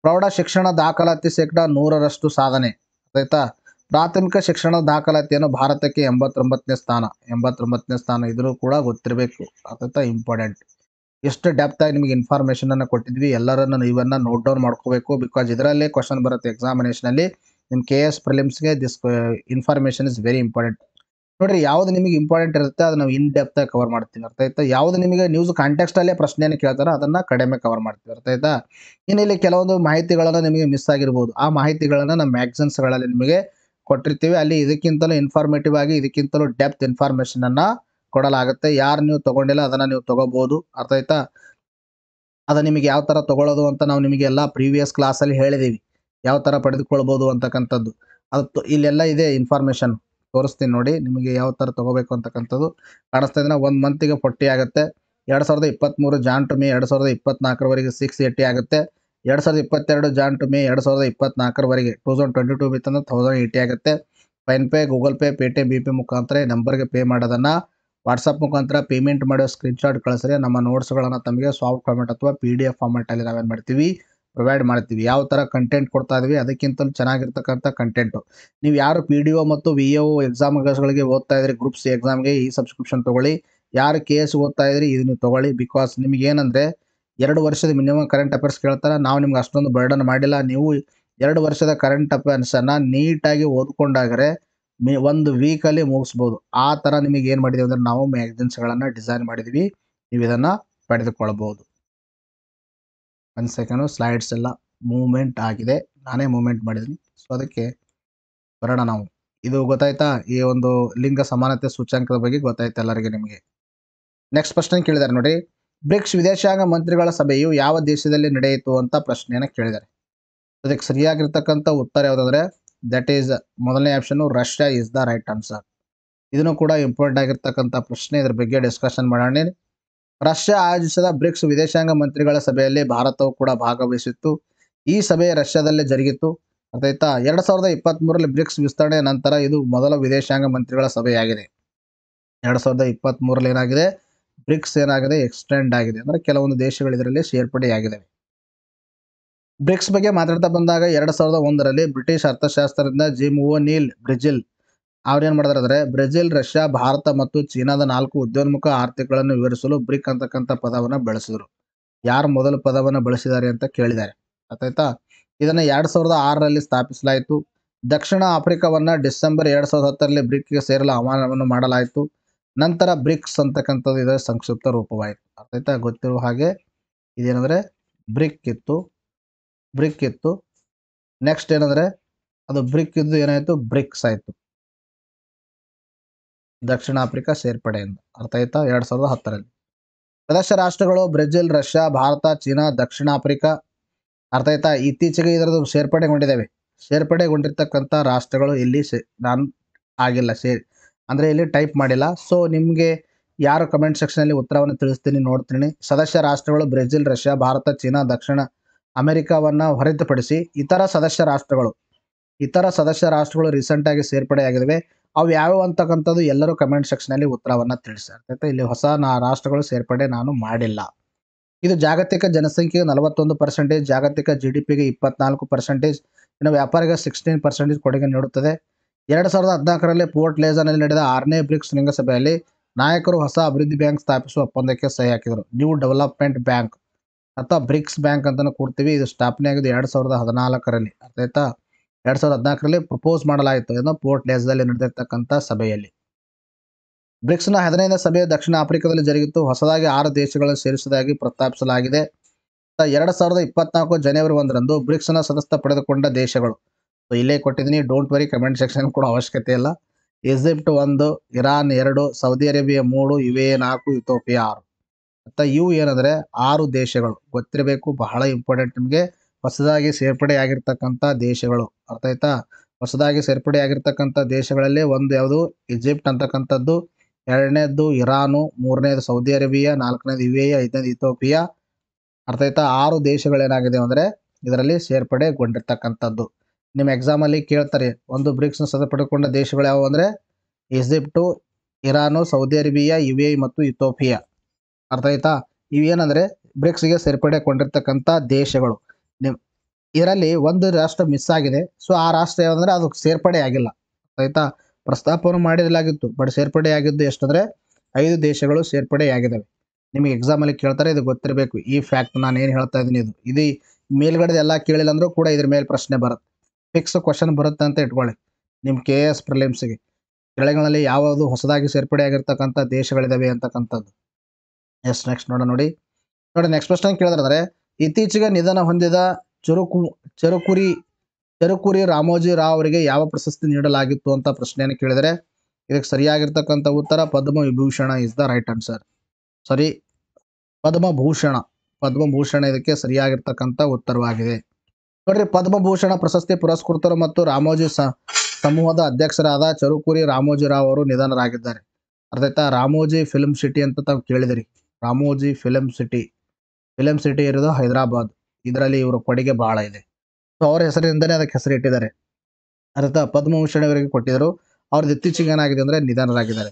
ಪ್ರೌಢ ಶಿಕ್ಷಣ ದಾಖಲಾತಿ ಶೇಕಡಾ 100ರಷ್ಟು ಸಾಧನೆ. ಆಯ್ತಾ? ಪ್ರಾಥಮಿಕ ಶಿಕ್ಷಣ ದಾಖಲಾತಿಯನ್ನು ಭಾರತಕ್ಕೆ 89ನೇ ಸ್ಥಾನ. 89ನೇ ಸ್ಥಾನ, ಇದನ್ನು ಕೂಡ ಗೊತ್ತಿರಬೇಕು. ಆಯ್ತಾ? ಇಂಪಾರ್ಟೆಂಟ್. ಎಷ್ಟು ಡೆಪ್ತ್ ಆಗಿ ನಿಮಗೆ ಇನ್ಫಾರ್ಮೇಷನ್ ಅನ್ನು ಕೊಟ್ಟಿದ್ವಿ. ಎಲ್ಲರನ್ನು ಇವನ್ನ ನೋಟ್ ಡೌನ್ ಮಾಡ್ಕೋಬೇಕು. ಬಿಕಾಸ್ ಇದರಲ್ಲೇ ಕ್ವಶನ್ ಬರುತ್ತೆ ಎಕ್ಸಾಮಿನೇಷನಲ್ಲಿ. ನಿಮ್ಮ KS ಪ್ರಿಲಿಮ್ಸ್ಗೆ this information is very important. ನೋಡ್ರಿ, ಯಾವ್ದು ನಿಮಗೆ ಇಂಪಾರ್ಟೆಂಟ್ ಇರುತ್ತೆ ಅದು ನಾವು ಇನ್ ಡೆಪ್ತ್ ಆಗಿ ಕವರ್ ಮಾಡ್ತೀವಿ. ಅರ್ಥ ಆಯ್ತಾ? ಯಾವ್ದು ನಿಮಗೆ ನ್ಯೂಸ್ ಕಾಂಟೆಕ್ಸ್ಟ್ ಅಲ್ಲೇ ಪ್ರಶ್ನೆಯನ್ನು ಕೇಳ್ತಾರೋ ಅದನ್ನ ಕಡಿಮೆ ಕವರ್ ಮಾಡ್ತೀವಿ. ಅರ್ಥ ಆಯ್ತಾ? ಇನ್ನು ಇಲ್ಲಿ ಕೆಲವೊಂದು ಮಾಹಿತಿಗಳನ್ನ ನಿಮಗೆ ಮಿಸ್ ಆಗಿರ್ಬೋದು. ಆ ಮಾಹಿತಿಗಳನ್ನ ನಮ್ಮ ಮ್ಯಾಗಝಿನ್ಸ್ಗಳಲ್ಲಿ ನಿಮಗೆ ಕೊಟ್ಟಿರ್ತೀವಿ. ಅಲ್ಲಿ ಇದಕ್ಕಿಂತಲೂ ಇನ್ಫಾರ್ಮೇಟಿವ್ ಆಗಿ ಇದಕ್ಕಿಂತಲೂ ಡೆಪ್ತ್ ಇನ್ಫಾರ್ಮೇಷನ್ ಅನ್ನ ಕೊಡಲಾಗುತ್ತೆ. ಯಾರು ನೀವು ತಗೊಂಡಿಲ್ಲ ಅದನ್ನ ನೀವು ತಗೋಬಹುದು. ಅರ್ಥ ಆಯ್ತಾ? ಅದ ನಿಮಗೆ ಯಾವ ತರ ತಗೊಳ್ಳೋದು ಅಂತ ನಾವು ನಿಮಗೆ ಎಲ್ಲ ಪ್ರೀವಿಯಸ್ ಕ್ಲಾಸಲ್ಲಿ ಹೇಳಿದೀವಿ. ಯಾವ ತರ ಪಡೆದುಕೊಳ್ಬೋದು ಅಂತಕ್ಕಂಥದ್ದು. ಅದು ಇಲ್ಲೆಲ್ಲ ಇದೆ ಇನ್ಫಾರ್ಮೇಷನ್. ತೋರಿಸ್ತೀನಿ ನೋಡಿ ನಿಮಗೆ ಯಾವ ತರ ತಗೋಬೇಕು ಅಂತಕ್ಕಂಥದ್ದು. ಕಾಣಿಸ್ತಾ ಇದೆನಾ? 1 ಮಂತಿಗೆ 40 ಆಗುತ್ತೆ. 2023 ಜಾನ್ ಟು ಮೇ 2024 680 ಆಗುತ್ತೆ. 2022 ಜಾನ್ ಟು ಮೇ 2024 2022 ಬಿತ್ತಂದ್ರೆ 1080 ಆಗುತ್ತೆ. Fine pay, Google pay, Paytm, BP ಮುಖಾಂತರ ಈ ನಂಬರ್ಗೆ ಪೇ ಮಾಡೋದನ್ನ ವಾಟ್ಸಪ್ ಮುಖಾಂತರ ಪೇಮೆಂಟ್ ಮಾಡೋ ಸ್ಕ್ರೀನ್ಶಾಟ್ ಕಳಿಸ್ರಿ. ನಮ್ಮ ನೋಟ್ಸ್ಗಳನ್ನು ತಮಗೆ ಸಾಫ್ಟ್ ಫಾರ್ಮೆಟ್ ಅಥವಾ PDF ಫಾರ್ಮೆಟಲ್ಲಿ ನಾವೇನು ಮಾಡ್ತೀವಿ, ಪ್ರೊವೈಡ್ ಮಾಡ್ತೀವಿ. ಯಾವ ಥರ ಕಂಟೆಂಟ್ ಕೊಡ್ತಾ ಇದೀವಿ ಅದಕ್ಕಿಂತಲೂ ಚೆನ್ನಾಗಿರ್ತಕ್ಕಂಥ ಕಂಟೆಂಟು. ನೀವು ಯಾರು PDO ಮತ್ತು VAO ಎಕ್ಸಾಮ್ಗಳಿಗೆ ಓದ್ತಾ ಇದ್ರಿ, ಗ್ರೂಪ್ C ಎಕ್ಸಾಮ್ಗೆ ಈ ಸಬ್ಸ್ಕ್ರಿಪ್ಷನ್ ತೊಗೊಳ್ಳಿ. ಯಾರು KS ಓದ್ತಾ ಇದ್ರಿ ಇದು ನೀವು ತೊಗೊಳ್ಳಿ. ಬಿಕಾಸ್ ನಿಮ್ಗೆ ಏನಂದರೆ 2 ವರ್ಷದ ಮಿನಿಮಮ್ ಕರೆಂಟ್ ಅಫೇರ್ಸ್ ಕೇಳ್ತಾರೆ. ನಾವು ನಿಮ್ಗೆ ಅಷ್ಟೊಂದು ಬರ್ಡನ್ ಮಾಡಿಲ್ಲ. ನೀವು 2 ವರ್ಷದ ಕರೆಂಟ್ ಅಫೇರ್ಸನ್ನು ನೀಟಾಗಿ ಓದ್ಕೊಂಡಾಗರೆ ಒಂದು ವೀಕಲ್ಲಿ ಮುಗಿಸ್ಬೋದು. ಆ ಥರ ನಿಮಗೆ ಏನು ಮಾಡಿದ್ದೀವಿ ಅಂದರೆ ನಾವು ಮ್ಯಾಗಝಿನ್ಸ್ಗಳನ್ನು ಡಿಸೈನ್ ಮಾಡಿದ್ವಿ. ನೀವು ಇದನ್ನು ಪಡೆದುಕೊಳ್ಬೋದು. 1 ಸೆಕೆಂಡು, ಸ್ಲೈಡ್ಸ್ ಎಲ್ಲ ಮೂವ್ಮೆಂಟ್ ಆಗಿದೆ. ನಾನೇ ಮೂವ್ಮೆಂಟ್ ಮಾಡಿದ್ದೀನಿ. ಸೊ ಅದಕ್ಕೆ ಬರೋಣ ನಾವು. ಇದು ಗೊತ್ತಾಯ್ತಾ? ಈ ಒಂದು ಲಿಂಗ ಸಮಾನತೆ ಸೂಚ್ಯಂಕದ ಬಗ್ಗೆ ಗೊತ್ತಾಯ್ತು ಎಲ್ಲರಿಗೆ ನಿಮಗೆ. ನೆಕ್ಸ್ಟ್ ಪ್ರಶ್ನೆ ಕೇಳಿದ್ದಾರೆ ನೋಡಿ. ಬ್ರಿಕ್ಸ್ ವಿದೇಶಾಂಗ ಮಂತ್ರಿಗಳ ಸಭೆಯು ಯಾವ ದೇಶದಲ್ಲಿ ನಡೆಯಿತು ಅಂತ ಪ್ರಶ್ನೆಯನ್ನು ಕೇಳಿದ್ದಾರೆ. ಅದಕ್ಕೆ ಸರಿಯಾಗಿರ್ತಕ್ಕಂಥ ಉತ್ತರ ಯಾವುದಂದ್ರೆ ದಟ್ ಈಸ್ ಮೊದಲನೇ option Russia is the right answer. ಇದನ್ನು ಕೂಡ ಇಂಪಾರ್ಟೆಂಟ್ ಆಗಿರ್ತಕ್ಕಂಥ ಪ್ರಶ್ನೆ. ಇದ್ರ ಬಗ್ಗೆ ಡಿಸ್ಕಷನ್ ಮಾಡೋಣ. ರಷ್ಯಾ ಆಯೋಜಿಸಿದ ಬ್ರಿಕ್ಸ್ ವಿದೇಶಾಂಗ ಮಂತ್ರಿಗಳ ಸಭೆಯಲ್ಲಿ ಭಾರತವು ಕೂಡ ಭಾಗವಹಿಸಿತ್ತು. ಈ ಸಭೆ ರಷ್ಯಾದಲ್ಲೇ ಜರುಗಿತ್ತು. ಅರ್ಥಾಯ್ತಾ? 2023 ಬ್ರಿಕ್ಸ್ ವಿಸ್ತರಣೆಯ ನಂತರ ಇದು ಮೊದಲ ವಿದೇಶಾಂಗ ಮಂತ್ರಿಗಳ ಸಭೆಯಾಗಿದೆ. 2023 ಏನಾಗಿದೆ, ಬ್ರಿಕ್ಸ್ ಏನಾಗಿದೆ, ಎಕ್ಸ್ಟೆಂಡ್ ಆಗಿದೆ. ಅಂದ್ರೆ ಕೆಲವೊಂದು ದೇಶಗಳು ಇದರಲ್ಲಿ ಸೇರ್ಪಡೆಯಾಗಿವೆ. ಬ್ರಿಕ್ಸ್ ಬಗ್ಗೆ ಮಾತಾಡ್ತಾ ಬಂದಾಗ 2001ರಲ್ಲಿ ಬ್ರಿಟಿಷ್ ಅರ್ಥಶಾಸ್ತ್ರಜ್ಞ ಜಿಮ್ ಓ'ನೀಲ್ ಬ್ರೆಜಿಲ್ ಅವ್ರೇನ್ ಮಾಡಿದಾರೆ ಅಂದ್ರೆ ಬ್ರೆಜಿಲ್, ರಷ್ಯಾ, ಭಾರತ ಮತ್ತು ಚೀನಾದ 4 ಉದ್ಯೋನ್ಮುಖ ಆರ್ಥಿಕಗಳನ್ನು ವಿವರಿಸಲು ಬ್ರಿಕ್ ಅಂತಕ್ಕಂಥ ಪದವನ್ನು ಬಳಸಿದ್ರು. ಯಾರು ಮೊದಲ ಪದವನ್ನು ಬಳಸಿದ್ದಾರೆ ಅಂತ ಕೇಳಿದ್ದಾರೆ. ಆಯ್ತಾ? ಇದನ್ನ 2006ರಲ್ಲಿ ಸ್ಥಾಪಿಸಲಾಯಿತು. ದಕ್ಷಿಣ ಆಫ್ರಿಕಾವನ್ನ ಡಿಸೆಂಬರ್ 2010ರಲ್ಲಿ ಬ್ರಿಕ್ಗೆ ಸೇರಲು ಆಹ್ವಾನವನ್ನು ಮಾಡಲಾಯಿತು. ನಂತರ ಬ್ರಿಕ್ಸ್ ಅಂತಕ್ಕಂಥದ್ದು ಇದರ ಸಂಕ್ಷಿಪ್ತ ರೂಪವಾಯಿತು. ಆಯ್ತಾ? ಗೊತ್ತಿರುವ ಹಾಗೆ ಇದೇನಂದ್ರೆ ಬ್ರಿಕ್ ಇತ್ತು. ನೆಕ್ಸ್ಟ್ ಏನಂದ್ರೆ ಅದು ಬ್ರಿಕ್ ಇದ್ದು ಏನಾಯ್ತು, ಬ್ರಿಕ್ಸ್ ಆಯ್ತು. ದಕ್ಷಿಣ ಆಫ್ರಿಕಾ ಸೇರ್ಪಡೆಯಿಂದ. ಅರ್ಥ ಆಯ್ತಾ? 2010ರಲ್ಲಿ ಸದಸ್ಯ ರಾಷ್ಟ್ರಗಳು ಬ್ರೆಜಿಲ್, ರಷ್ಯಾ, ಭಾರತ, ಚೀನಾ, ದಕ್ಷಿಣ ಆಫ್ರಿಕಾ. ಅರ್ಥ ಆಯ್ತಾ? ಇತ್ತೀಚೆಗೆ ಇದರದ್ದು ಸೇರ್ಪಡೆಗೊಂಡಿದ್ದಾವೆ. ಸೇರ್ಪಡೆಗೊಂಡಿರ್ತಕ್ಕಂಥ ರಾಷ್ಟ್ರಗಳು ಇಲ್ಲಿ ನಾನು ಆಗಿಲ್ಲ ಅಂದರೆ ಇಲ್ಲಿ ಟೈಪ್ ಮಾಡಿಲ್ಲ. ಸೊ ನಿಮಗೆ ಯಾರು ಕಮೆಂಟ್ ಸೆಕ್ಷನಲ್ಲಿ ಉತ್ತರವನ್ನು ತಿಳಿಸ್ತೀನಿ ನೋಡ್ತೀನಿ. ಸದಸ್ಯ ರಾಷ್ಟ್ರಗಳು ಬ್ರೆಜಿಲ್, ರಷ್ಯಾ, ಭಾರತ, ಚೀನಾ, ದಕ್ಷಿಣ ಅಮೆರಿಕಾವನ್ನು ಹೊರತುಪಡಿಸಿ ಇತರ ಸದಸ್ಯ ರಾಷ್ಟ್ರಗಳು ರೀಸೆಂಟಾಗಿ ಸೇರ್ಪಡೆಯಾಗಿದ್ದಾವೆ. ಅವು ಯಾವ್ಯಾವ ಅಂತಕ್ಕಂಥದ್ದು ಎಲ್ಲರೂ ಕಮೆಂಟ್ ಸೆಕ್ಷನಲ್ಲಿ ಉತ್ತರವನ್ನು ತಿಳಿಸಿ. ಅರ್ಥಾಯ್ತಾ? ಇಲ್ಲಿ ಹೊಸ ರಾಷ್ಟ್ರಗಳು ಸೇರ್ಪಡೆ ನಾನು ಮಾಡಿಲ್ಲ. ಇದು ಜಾಗತಿಕ ಜನಸಂಖ್ಯೆಗೆ 41%, ಜಾಗತಿಕ GDPಗೆ 24%, ಇನ್ನು ವ್ಯಾಪಾರಿಗೆ 16% ಕೊಡುಗೆ ನೀಡುತ್ತದೆ. 2014ರಲ್ಲಿ ಪೋರ್ಟ್ ಲೇಜರ್ನಲ್ಲಿ ನಡೆದ 6ನೇ ಬ್ರಿಕ್ಸ್ ಶೃಂಗಸಭೆಯಲ್ಲಿ ನಾಯಕರು ಹೊಸ ಅಭಿವೃದ್ಧಿ ಬ್ಯಾಂಕ್ ಸ್ಥಾಪಿಸುವ ಒಪ್ಪಂದಕ್ಕೆ ಸಹಿ ಹಾಕಿದರು. ನ್ಯೂ ಡೆವಲಪ್ಮೆಂಟ್ ಬ್ಯಾಂಕ್ ಅಥವಾ ಬ್ರಿಕ್ಸ್ ಬ್ಯಾಂಕ್ ಅಂತಾನು ಕೊಡ್ತೀವಿ. ಇದು ಸ್ಥಾಪನೆ ಆಗಿದ್ದು 2014ರಲ್ಲಿ. ಅರ್ಥಾಯ್ತಾ? 2014ರಲ್ಲಿ ಪ್ರಪೋಸ್ ಮಾಡಲಾಯಿತು ಏನೋ ಪೋರ್ಟ್ ಲೇಜರ್ದಲ್ಲಿ ನಡೆದಿರ್ತಕ್ಕಂಥ ಸಭೆಯಲ್ಲಿ. ಬ್ರಿಕ್ಸ್ನ 15ನೇ ಸಭೆ ದಕ್ಷಿಣ ಆಫ್ರಿಕಾದಲ್ಲಿ ಜರುಗಿತ್ತು. ಹೊಸದಾಗಿ 6 ದೇಶಗಳನ್ನು ಸೇರಿಸುವುದಾಗಿ ಪ್ರಸ್ತಾಪಿಸಲಾಗಿದೆ. 2024 ಜನವರಿ 1ರಂದು ಬ್ರಿಕ್ಸ್ನ ಸದಸ್ಯತ್ವ ಪಡೆದುಕೊಂಡ ದೇಶಗಳು ಇಲ್ಲೇ ಕೊಟ್ಟಿದ್ದೀನಿ. ಡೋಂಟ್ ವರಿ, ಕಮೆಂಟ್ ಸೆಕ್ಷನ್ ಕೂಡ ಅವಶ್ಯಕತೆ ಇಲ್ಲ. Egypt 1, Iran 2, Saudi Arabia 3, UAE 4, Ethiopia 6. ಮತ್ತು ಇವು ಏನಂದರೆ 6 ದೇಶಗಳು ಗೊತ್ತಿರಬೇಕು, ಬಹಳ ಇಂಪಾರ್ಟೆಂಟ್ ನಿಮಗೆ. ಹೊಸದಾಗಿ ಸೇರ್ಪಡೆಯಾಗಿರ್ತಕ್ಕಂಥ ದೇಶಗಳು. ಅರ್ಥ ಆಯ್ತಾ? ಹೊಸದಾಗಿ ಸೇರ್ಪಡೆಯಾಗಿರ್ತಕ್ಕಂಥ ದೇಶಗಳಲ್ಲಿ ಒಂದು ಯಾವುದು, ಈಜಿಪ್ಟ್ ಅಂತಕ್ಕಂಥದ್ದು. 2ನೇದು ಇರಾನು, 3ನೇದು ಸೌದಿ ಅರೇಬಿಯಾ, 4ನೇದು UAE, 5ನೇದು ಇಥಿಯೋಪಿಯಾ. ಅರ್ಥ ಆಯ್ತಾ? 6 ದೇಶಗಳೇನಾಗಿದೆ ಅಂದರೆ ಇದರಲ್ಲಿ ಸೇರ್ಪಡೆಗೊಂಡಿರ್ತಕ್ಕಂಥದ್ದು. ನಿಮ್ಮ ಎಕ್ಸಾಮಲ್ಲಿ ಕೇಳ್ತಾರೆ, ಒಂದು ಬ್ರಿಕ್ಸ್ನ ಸದಸ್ಯ ಪಡೆದುಕೊಂಡ ದೇಶಗಳು ಯಾವುವು ಅಂದರೆ Egypt, Iran, Saudi Arabia, UAE ಮತ್ತು ಇಥಿಯೋಪಿಯಾ. ಅರ್ಥ ಆಯ್ತಾ? ಇವೇನಂದರೆ ಬ್ರಿಕ್ಸ್ಗೆ ಸೇರ್ಪಡೆಗೊಂಡಿರ್ತಕ್ಕಂಥ ದೇಶಗಳು. ಇದರಲ್ಲಿ ಒಂದು ರಾಷ್ಟ್ರ ಮಿಸ್ ಆಗಿದೆ. ಸೊ ಆ ರಾಷ್ಟ್ರ ಯಾವುದಂದ್ರೆ ಅದು ಸೇರ್ಪಡೆ ಆಗಿಲ್ಲ. ಆಯ್ತಾ? ಪ್ರಸ್ತಾಪವನ್ನು ಮಾಡಿರಲಾಗಿತ್ತು, ಬಟ್ ಸೇರ್ಪಡೆಯಾಗಿದ್ದು ಎಷ್ಟಂದರೆ 5 ದೇಶಗಳು ಸೇರ್ಪಡೆಯಾಗಿದ್ದಾವೆ. ನಿಮಗೆ ಎಕ್ಸಾಮಲ್ಲಿ ಕೇಳ್ತಾರೆ, ಇದು ಗೊತ್ತಿರಬೇಕು. ಈ ಫ್ಯಾಕ್ಟ್ ನಾನು ಏನು ಹೇಳ್ತಾ ಇದ್ದೀನಿ ಇದು ಮೇಲ್ಗಡೆ ಎಲ್ಲ ಕೇಳಿಲ್ಲ ಅಂದರೂ ಕೂಡ ಇದ್ರ ಮೇಲೆ ಪ್ರಶ್ನೆ ಬರುತ್ತೆ. ಫಿಕ್ಸ್ ಕ್ವಶನ್ ಬರುತ್ತೆ ಅಂತ ಇಟ್ಕೊಳ್ಳಿ ನಿಮ್ಮ KS ಪ್ರಿಲಿಮ್ಸ್ಗೆ. ಕೆಳಗಿನಲ್ಲಿ ಯಾವುದು ಹೊಸದಾಗಿ ಸೇರ್ಪಡೆಯಾಗಿರ್ತಕ್ಕಂಥ ದೇಶಗಳಿದಾವೆ ಅಂತಕ್ಕಂಥದ್ದು. ನೆಕ್ಸ್ಟ್ ನೋಡೋಣ ನೋಡಿ. ನೆಕ್ಸ್ಟ್ ಪ್ರಶ್ನೆ ಕೇಳಿದ್ರೆ, ಇತ್ತೀಚೆಗೆ ನಿಧನ ಹೊಂದಿದ ಚೆರುಕುರಿ ಚೆರುಕುರಿ ರಾಮೋಜಿ ರಾವ್ ಅವರಿಗೆ ಯಾವ ಪ್ರಶಸ್ತಿ ನೀಡಲಾಗಿತ್ತು ಅಂತ ಪ್ರಶ್ನೆಯನ್ನು ಕೇಳಿದರೆ, ಇದಕ್ಕೆ ಸರಿಯಾಗಿರ್ತಕ್ಕಂಥ ಉತ್ತರ Padma Vibhushan is the right answer. ಸರಿ, ಪದ್ಮಭೂಷಣ ಇದಕ್ಕೆ ಸರಿಯಾಗಿರ್ತಕ್ಕಂಥ ಉತ್ತರವಾಗಿದೆ. ನೋಡ್ರಿ, ಪದ್ಮಭೂಷಣ ಪ್ರಶಸ್ತಿ ಪುರಸ್ಕೃತರು ಮತ್ತು ರಾಮೋಜಿ ಸಮೂಹದ ಅಧ್ಯಕ್ಷರಾದ ಚೆರುಕುರಿ ರಾಮೋಜಿ ರಾವ್ ಅವರು ನಿಧನರಾಗಿದ್ದಾರೆ. ಅರ್ಥ ಆಯ್ತಾ? ರಾಮೋಜಿ ಫಿಲ್ಮ್ ಸಿಟಿ ಅಂತ ತಾವು ಕೇಳಿದಿರಿ. ರಾಮೋಜಿ ಫಿಲ್ಮ್ ಸಿಟಿ ಇರೋದು ಹೈದರಾಬಾದ್. ಇದರಲ್ಲಿ ಇವರ ಕೊಡುಗೆ ಬಹಳ ಇದೆ. ಸೊ ಅವರ ಹೆಸರಿನಿಂದಲೇ ಅದಕ್ಕೆ ಹೆಸರಿಟ್ಟಿದ್ದಾರೆ. ಅರ್ಥ, ಪದ್ಮಭೂಷಣ ಇವರಿಗೆ ಕೊಟ್ಟಿದ್ದರು. ಅವ್ರದ್ದು ಇತ್ತೀಚೆಗೆ ಏನಾಗಿದೆ ಅಂದರೆ ನಿಧನರಾಗಿದ್ದಾರೆ.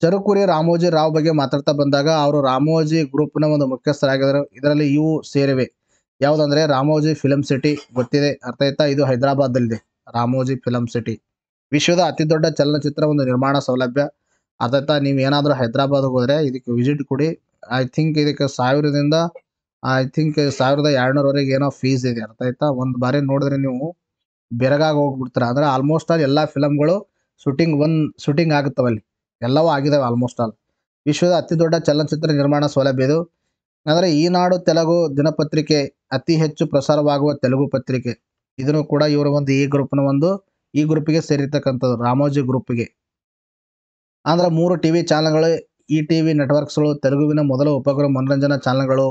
ಚೆರುಕುರಿ ರಾಮೋಜಿ ರಾವ್ ಬಗ್ಗೆ ಮಾತಾಡ್ತಾ ಬಂದಾಗ, ಅವರು ರಾಮೋಜಿ ಗ್ರೂಪ್ನ ಒಂದು ಮುಖ್ಯಸ್ಥರಾಗಿದ್ದರು. ಇದರಲ್ಲಿ ಇವು ಸೇರಿವೆ. ಯಾವುದಂದ್ರೆ ರಾಮೋಜಿ ಫಿಲ್ಮ್ ಸಿಟಿ ಗೊತ್ತಿದೆ, ಅರ್ಥ ಆಯ್ತಾ? ಇದು ಹೈದರಾಬಾದಲ್ಲಿದೆ. ರಾಮೋಜಿ ಫಿಲ್ಮ್ ಸಿಟಿ ವಿಶ್ವದ ಅತಿ ದೊಡ್ಡ ಚಲನಚಿತ್ರ ಒಂದು ನಿರ್ಮಾಣ ಸೌಲಭ್ಯ. ಅರ್ಥ ಆಯ್ತಾ? ನೀವು ಏನಾದರೂ ಹೈದರಾಬಾದ್ಗೆ ಹೋದರೆ ಇದಕ್ಕೆ ವಿಸಿಟ್ ಕೊಡಿ. ಐ ಥಿಂಕ್ ಇದಕ್ಕೆ 1200ವರೆಗೆ ಏನೋ ಫೀಸ್ ಇದೆ. ಅರ್ಥ ಆಯ್ತಾ? ಒಂದು ಬಾರಿ ನೋಡಿದ್ರೆ ನೀವು ಬೆರಗಾಗಿ ಹೋಗ್ಬಿಡ್ತಾರೆ. ಅಂದರೆ ಆಲ್ಮೋಸ್ಟ್ ಆಲ್ ಎಲ್ಲ ಫಿಲಮ್ಗಳು ಶೂಟಿಂಗ್ ಆಗುತ್ತವಲ್ಲಿ. ಎಲ್ಲವೂ ಆಗಿದ್ದಾವೆ ಆಲ್ಮೋಸ್ಟ್ ಆಲ್. ವಿಶ್ವದ ಅತಿ ದೊಡ್ಡ ಚಲನಚಿತ್ರ ನಿರ್ಮಾಣ ಸೌಲಭ್ಯ ಇದು. ಅಂದರೆ ಈನಾಡು ತೆಲುಗು ದಿನಪತ್ರಿಕೆ ಅತಿ ಹೆಚ್ಚು ಪ್ರಸಾರವಾಗುವ ತೆಲುಗು ಪತ್ರಿಕೆ. ಇದನ್ನು ಕೂಡ ಇವರ ಒಂದು ಈ ಗ್ರೂಪಿಗೆ ಸೇರಿರ್ತಕ್ಕಂಥದ್ದು, ರಾಮೋಜಿ ಗ್ರೂಪಿಗೆ. ಅಂದ್ರೆ 3 ಟಿವಿ ಚಾನಲ್ಗಳು, ETV ನೆಟ್ವರ್ಕ್ಸ್ಗಳು, ತೆಲುಗುವಿನ ಮೊದಲ ಉಪಗ್ರಹ ಮನೋರಂಜನಾ ಚಾನಲ್ಗಳು,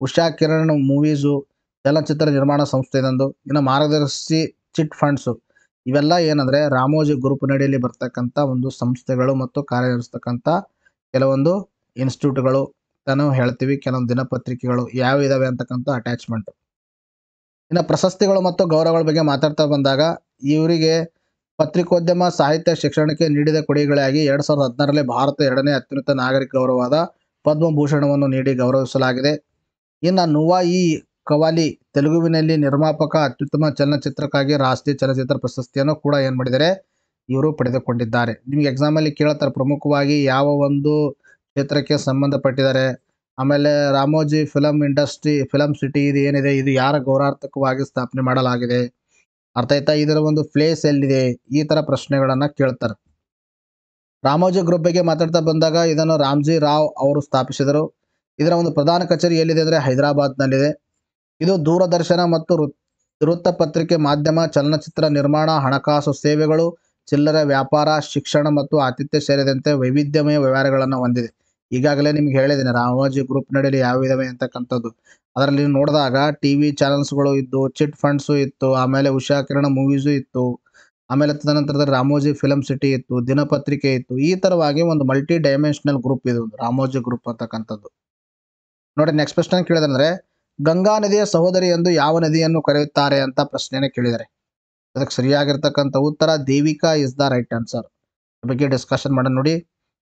ಉಷಾ ಕಿರಣ್ ಮೂವೀಸು, ಚಲನಚಿತ್ರ ನಿರ್ಮಾಣ ಸಂಸ್ಥೆ ಇದೊಂದು. ಇನ್ನು ಮಾರ್ಗದರ್ಶಿ ಚಿಟ್ ಫಂಡ್ಸು. ಇವೆಲ್ಲ ಏನಂದರೆ ರಾಮೋಜಿ ಗ್ರೂಪ್ ನಡಿಯಲ್ಲಿ ಬರ್ತಕ್ಕಂಥ ಒಂದು ಸಂಸ್ಥೆಗಳು ಮತ್ತು ಕಾರ್ಯನಿರ್ವಹಿಸ್ತಕ್ಕಂಥ ಕೆಲವೊಂದು ಇನ್ಸ್ಟಿಟ್ಯೂಟ್ಗಳು ತಾನು ಹೇಳ್ತೀವಿ. ಕೆಲವೊಂದು ದಿನಪತ್ರಿಕೆಗಳು ಯಾವ ಇದಾವೆ ಅಂತಕ್ಕಂಥ ಅಟ್ಯಾಚ್ಮೆಂಟ್. ಇನ್ನು ಪ್ರಶಸ್ತಿಗಳು ಮತ್ತು ಗೌರವಗಳ ಬಗ್ಗೆ ಮಾತಾಡ್ತಾ ಬಂದಾಗ, ಇವರಿಗೆ ಪತ್ರಿಕೋದ್ಯಮ, ಸಾಹಿತ್ಯ, ಶಿಕ್ಷಣಕ್ಕೆ ನೀಡಿದ ಕೊಡುಗೆಗಳಾಗಿ 2016ರಲ್ಲಿ ಭಾರತ 2ನೇ ಅತ್ಯುನ್ನತ ನಾಗರಿಕ ಗೌರವವಾದ ಪದ್ಮಭೂಷಣವನ್ನು ನೀಡಿ ಗೌರವಿಸಲಾಗಿದೆ. ಇನ್ನು ನುವಾಯಿ ಕವಾಲಿ ತೆಲುಗುವಿನಲ್ಲಿ ನಿರ್ಮಾಪಕ ಅತ್ಯುತ್ತಮ ಚಲನಚಿತ್ರಕ್ಕಾಗಿ ರಾಷ್ಟ್ರೀಯ ಚಲನಚಿತ್ರ ಪ್ರಶಸ್ತಿಯನ್ನು ಕೂಡ ಏನು ಮಾಡಿದ್ದಾರೆ, ಇವರು ಪಡೆದುಕೊಂಡಿದ್ದಾರೆ. ನಿಮಗೆ ಎಕ್ಸಾಮಲ್ಲಿ ಕೇಳ್ತಾರೆ ಪ್ರಮುಖವಾಗಿ ಯಾವ ಒಂದು ಕ್ಷೇತ್ರಕ್ಕೆ ಸಂಬಂಧಪಟ್ಟಿದ್ದಾರೆ. ಆಮೇಲೆ ರಾಮೋಜಿ ಫಿಲಮ್ ಸಿಟಿ ಇದು ಏನಿದೆ, ಇದು ಯಾರ ಗೌರವಾರ್ಥಕವಾಗಿ ಸ್ಥಾಪನೆ ಮಾಡಲಾಗಿದೆ, ಅರ್ಥ ಆಯ್ತಾ? ಇದರ ಒಂದು ಪ್ಲೇಸ್ ಎಲ್ಲಿದೆ, ಈ ಥರ ಪ್ರಶ್ನೆಗಳನ್ನು ಕೇಳ್ತಾರೆ. ರಾಮೋಜಿ ಗ್ರೂಪ್ ಬಗ್ಗೆ ಮಾತಾಡ್ತಾ ಬಂದಾಗ, ಇದನ್ನು ರಾಮ್ಜಿ ರಾವ್ ಅವರು ಸ್ಥಾಪಿಸಿದರು. ಇದರ ಒಂದು ಪ್ರಧಾನ ಕಚೇರಿ ಎಲ್ಲಿದೆ ಅಂದರೆ ಹೈದರಾಬಾದ್ನಲ್ಲಿದೆ. ಇದು ದೂರದರ್ಶನ ಮತ್ತು ವೃತ್ತಪತ್ರಿಕೆ, ಮಾಧ್ಯಮ, ಚಲನಚಿತ್ರ ನಿರ್ಮಾಣ, ಹಣಕಾಸು ಸೇವೆಗಳು, ಚಿಲ್ಲರೆ ವ್ಯಾಪಾರ, ಶಿಕ್ಷಣ ಮತ್ತು ಆತಿಥ್ಯ ಸೇರಿದಂತೆ ವೈವಿಧ್ಯಮಯ ವ್ಯವಹಾರಗಳನ್ನು ಹೊಂದಿದೆ. ಈಗಾಗಲೇ ನಿಮ್ಗೆ ಹೇಳಿದ್ದೀನಿ ರಾಮೋಜಿ ಗ್ರೂಪ್ ನಡಿಯಲ್ಲಿ ಯಾವ ಇದಾವೆ ಅಂತಕ್ಕಂಥದ್ದು. ಅದರಲ್ಲಿ ನೋಡಿದಾಗ TV ಚಾನಲ್ಸ್ಗಳು ಇದ್ದು, ಚಿಟ್ ಫಂಡ್ಸು ಇತ್ತು, ಆಮೇಲೆ ಉಷಾ ಕಿರಣ ಮೂವೀಸು ಇತ್ತು, ಆಮೇಲೆ ತದನಂತರದಲ್ಲಿ ರಾಮೋಜಿ ಫಿಲಮ್ ಸಿಟಿ ಇತ್ತು, ದಿನಪತ್ರಿಕೆ ಇತ್ತು. ಈ ಥರವಾಗಿ ಒಂದು ಮಲ್ಟಿ ಡೈಮೆನ್ಷನಲ್ ಗ್ರೂಪ್ ಇದು ರಾಮೋಜಿ ಗ್ರೂಪ್ ಅಂತಕ್ಕಂಥದ್ದು. ನೋಡಿ, ನೆಕ್ಸ್ಟ್ ಪ್ರಶ್ನೆ ಕೇಳಿದ್ರೆ, ಗಂಗಾ ನದಿಯ ಸಹೋದರಿ ಎಂದು ಯಾವ ನದಿಯನ್ನು ಕರೆಯುತ್ತಾರೆ ಅಂತ ಪ್ರಶ್ನೆಯನ್ನು ಕೇಳಿದ್ದಾರೆ. ಅದಕ್ಕೆ ಸರಿಯಾಗಿರ್ತಕ್ಕಂಥ ಉತ್ತರ Devika is the right answer. ಬಗ್ಗೆ ಡಿಸ್ಕಷನ್ ಮಾಡೋಣ ನೋಡಿ.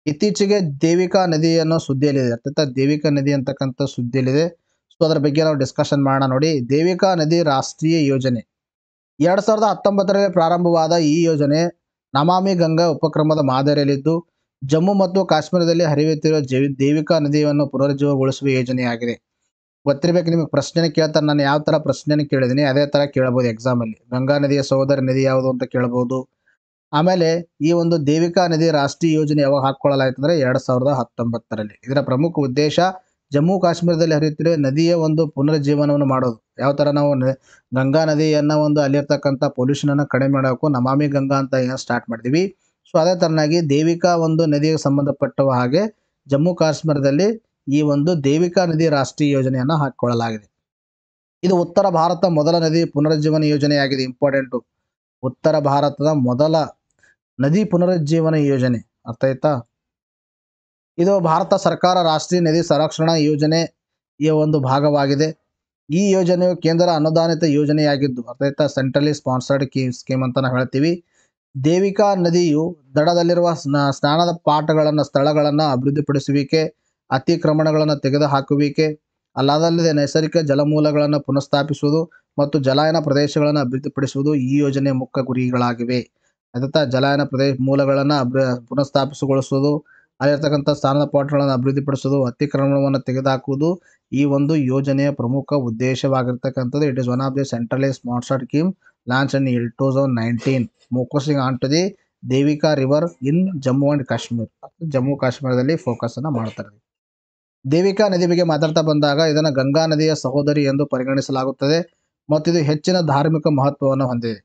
ಇತ್ತೀಚೆಗೆ ದೇವಿಕಾ ನದಿಯನ್ನು ಸುದ್ದಿಯಲ್ಲಿದೆ. ಅರ್ಥಾತ್ ದೇವಿಕಾ ನದಿ ಅಂತಕ್ಕಂಥ ಸುದ್ದಿಯಲ್ಲಿದೆ. ಸೊ ಅದರ ಬಗ್ಗೆ ನಾವು ಡಿಸ್ಕಷನ್ ಮಾಡೋಣ ನೋಡಿ. ದೇವಿಕಾ ನದಿ ರಾಷ್ಟ್ರೀಯ ಯೋಜನೆ 2019ರಲ್ಲಿ ಪ್ರಾರಂಭವಾದ ಈ ಯೋಜನೆ ನಮಾಮಿ ಗಂಗಾ ಉಪಕ್ರಮದ ಮಾದರಿಯಲ್ಲಿದ್ದು, ಜಮ್ಮು ಮತ್ತು ಕಾಶ್ಮೀರದಲ್ಲಿ ಹರಿಯುತ್ತಿರುವ ದೇವಿಕಾ ನದಿಯನ್ನು ಪುನರುಜ್ಜೀವಗೊಳಿಸುವ ಯೋಜನೆಯಾಗಿದೆ. ಗೊತ್ತಿರಬೇಕು ನಿಮಗೆ. ಪ್ರಶ್ನೆ ಕೇಳ್ತಾರೆ, ನಾನು ಯಾವ ಥರ ಪ್ರಶ್ನೆಯನ್ನು ಕೇಳಿದ್ದೀನಿ ಅದೇ ಥರ ಕೇಳಬಹುದು ಎಕ್ಸಾಮಲ್ಲಿ. ಗಂಗಾ ನದಿಯ ಸಹೋದರಿ ನದಿ ಯಾವುದು ಅಂತ ಕೇಳಬಹುದು. ಆಮೇಲೆ ಈ ಒಂದು ದೇವಿಕಾ ನದಿ ರಾಷ್ಟ್ರೀಯ ಯೋಜನೆ ಯಾವಾಗ ಹಾಕ್ಕೊಳ್ಳಲಾಯಿತು ಅಂದರೆ 2019ರಲ್ಲಿ. ಇದರ ಪ್ರಮುಖ ಉದ್ದೇಶ ಜಮ್ಮು ಕಾಶ್ಮೀರದಲ್ಲಿ ಹರಿಯುತ್ತಿರುವ ನದಿಯ ಒಂದು ಪುನರುಜ್ಜೀವನವನ್ನು ಮಾಡೋದು. ಯಾವ ಥರ ನಾವು ಗಂಗಾ ನದಿಯನ್ನು ಒಂದು ಅಲ್ಲಿರ್ತಕ್ಕಂಥ ಪೊಲ್ಯೂಷನನ್ನು ಕಡಿಮೆ ಮಾಡೋಕ್ಕೂ ನಮಾಮಿ ಗಂಗಾ ಅಂತ ಏನು ಸ್ಟಾರ್ಟ್ ಮಾಡಿದ್ದೀವಿ. ಸೊ ಅದೇ ಥರನಾಗಿ ದೇವಿಕಾ ಒಂದು ನದಿಗೆ ಸಂಬಂಧಪಟ್ಟ ಹಾಗೆ ಜಮ್ಮು ಕಾಶ್ಮೀರದಲ್ಲಿ ಈ ಒಂದು ದೇವಿಕಾ ನದಿ ರಾಷ್ಟ್ರೀಯ ಯೋಜನೆಯನ್ನು ಹಾಕಿಕೊಳ್ಳಲಾಗಿದೆ. ಇದು ಉತ್ತರ ಭಾರತ ಮೊದಲ ನದಿ ಪುನರುಜ್ಜೀವನ ಯೋಜನೆಯಾಗಿದೆ. ಇಂಪಾರ್ಟೆಂಟು, ಉತ್ತರ ಭಾರತದ ಮೊದಲ ನದಿ ಪುನರುಜ್ಜೀವನ ಯೋಜನೆ. ಅರ್ಥ ಆಯ್ತಾ? ಇದು ಭಾರತ ಸರ್ಕಾರ ರಾಷ್ಟ್ರೀಯ ನದಿ ಸಂರಕ್ಷಣಾ ಯೋಜನೆಯ ಒಂದು ಭಾಗವಾಗಿದೆ. ಈ ಯೋಜನೆಯು ಕೇಂದ್ರ ಅನುದಾನಿತ ಯೋಜನೆಯಾಗಿದ್ದು, ಅರ್ಥ ಆಯ್ತಾ, ಸೆಂಟ್ರಲಿ ಸ್ಪಾನ್ಸರ್ಡ್ ಸ್ಕೀಮ್ ಅಂತ ನಾವು ಹೇಳ್ತೀವಿ. ದೇವಿಕಾ ನದಿಯು ದಡದಲ್ಲಿರುವ ಸ್ನಾನದ ಸ್ಥಳಗಳನ್ನು ಅಭಿವೃದ್ಧಿಪಡಿಸುವಿಕೆ, ಅತಿಕ್ರಮಣಗಳನ್ನು ತೆಗೆದುಹಾಕುವಿಕೆ, ಅಲ್ಲದಲ್ಲದೆ ನೈಸರ್ಗಿಕ ಜಲಮೂಲಗಳನ್ನು ಪುನಃಸ್ಥಾಪಿಸುವುದು ಮತ್ತು ಜಲಾಯನ ಪ್ರದೇಶಗಳನ್ನು ಅಭಿವೃದ್ಧಿಪಡಿಸುವುದು ಈ ಯೋಜನೆಯ ಮುಖ್ಯ ಗುರಿಗಳಾಗಿವೆ. ಆಯ್ತಾ? ಜಲಾಯನ ಮೂಲಗಳನ್ನು ಪುನಃಸ್ಥಾಪಿಸಿಗೊಳಿಸುವುದು, ಅಲ್ಲಿರ್ತಕ್ಕಂಥ ಸ್ನಾನದ ಪಾಟ್ಗಳನ್ನು ಅಭಿವೃದ್ಧಿಪಡಿಸೋದು, ಅತಿಕ್ರಮಣವನ್ನು ತೆಗೆದುಹಾಕುವುದು ಈ ಒಂದು ಯೋಜನೆಯ ಪ್ರಮುಖ ಉದ್ದೇಶವಾಗಿರ್ತಕ್ಕಂಥದ್ದು. It is one of the centrally sponsored scheme launch in 2019 focusing on to the Devika river in Jammu and Kashmir. Jammu ಕಾಶ್ಮೀರದಲ್ಲಿ ಫೋಕಸ್ ಅನ್ನ ಮಾಡ್ತಾರೆ. ದೇವಿಕಾ ನದಿ ಬಗ್ಗೆ ಮಾತಾಡ್ತಾ ಬಂದಾಗ ಇದನ್ನು ಗಂಗಾ ನದಿಯ ಸಹೋದರಿ ಎಂದು ಪರಿಗಣಿಸಲಾಗುತ್ತದೆ ಮತ್ತು ಇದು ಹೆಚ್ಚಿನ ಧಾರ್ಮಿಕ ಮಹತ್ವವನ್ನು ಹೊಂದಿದೆ.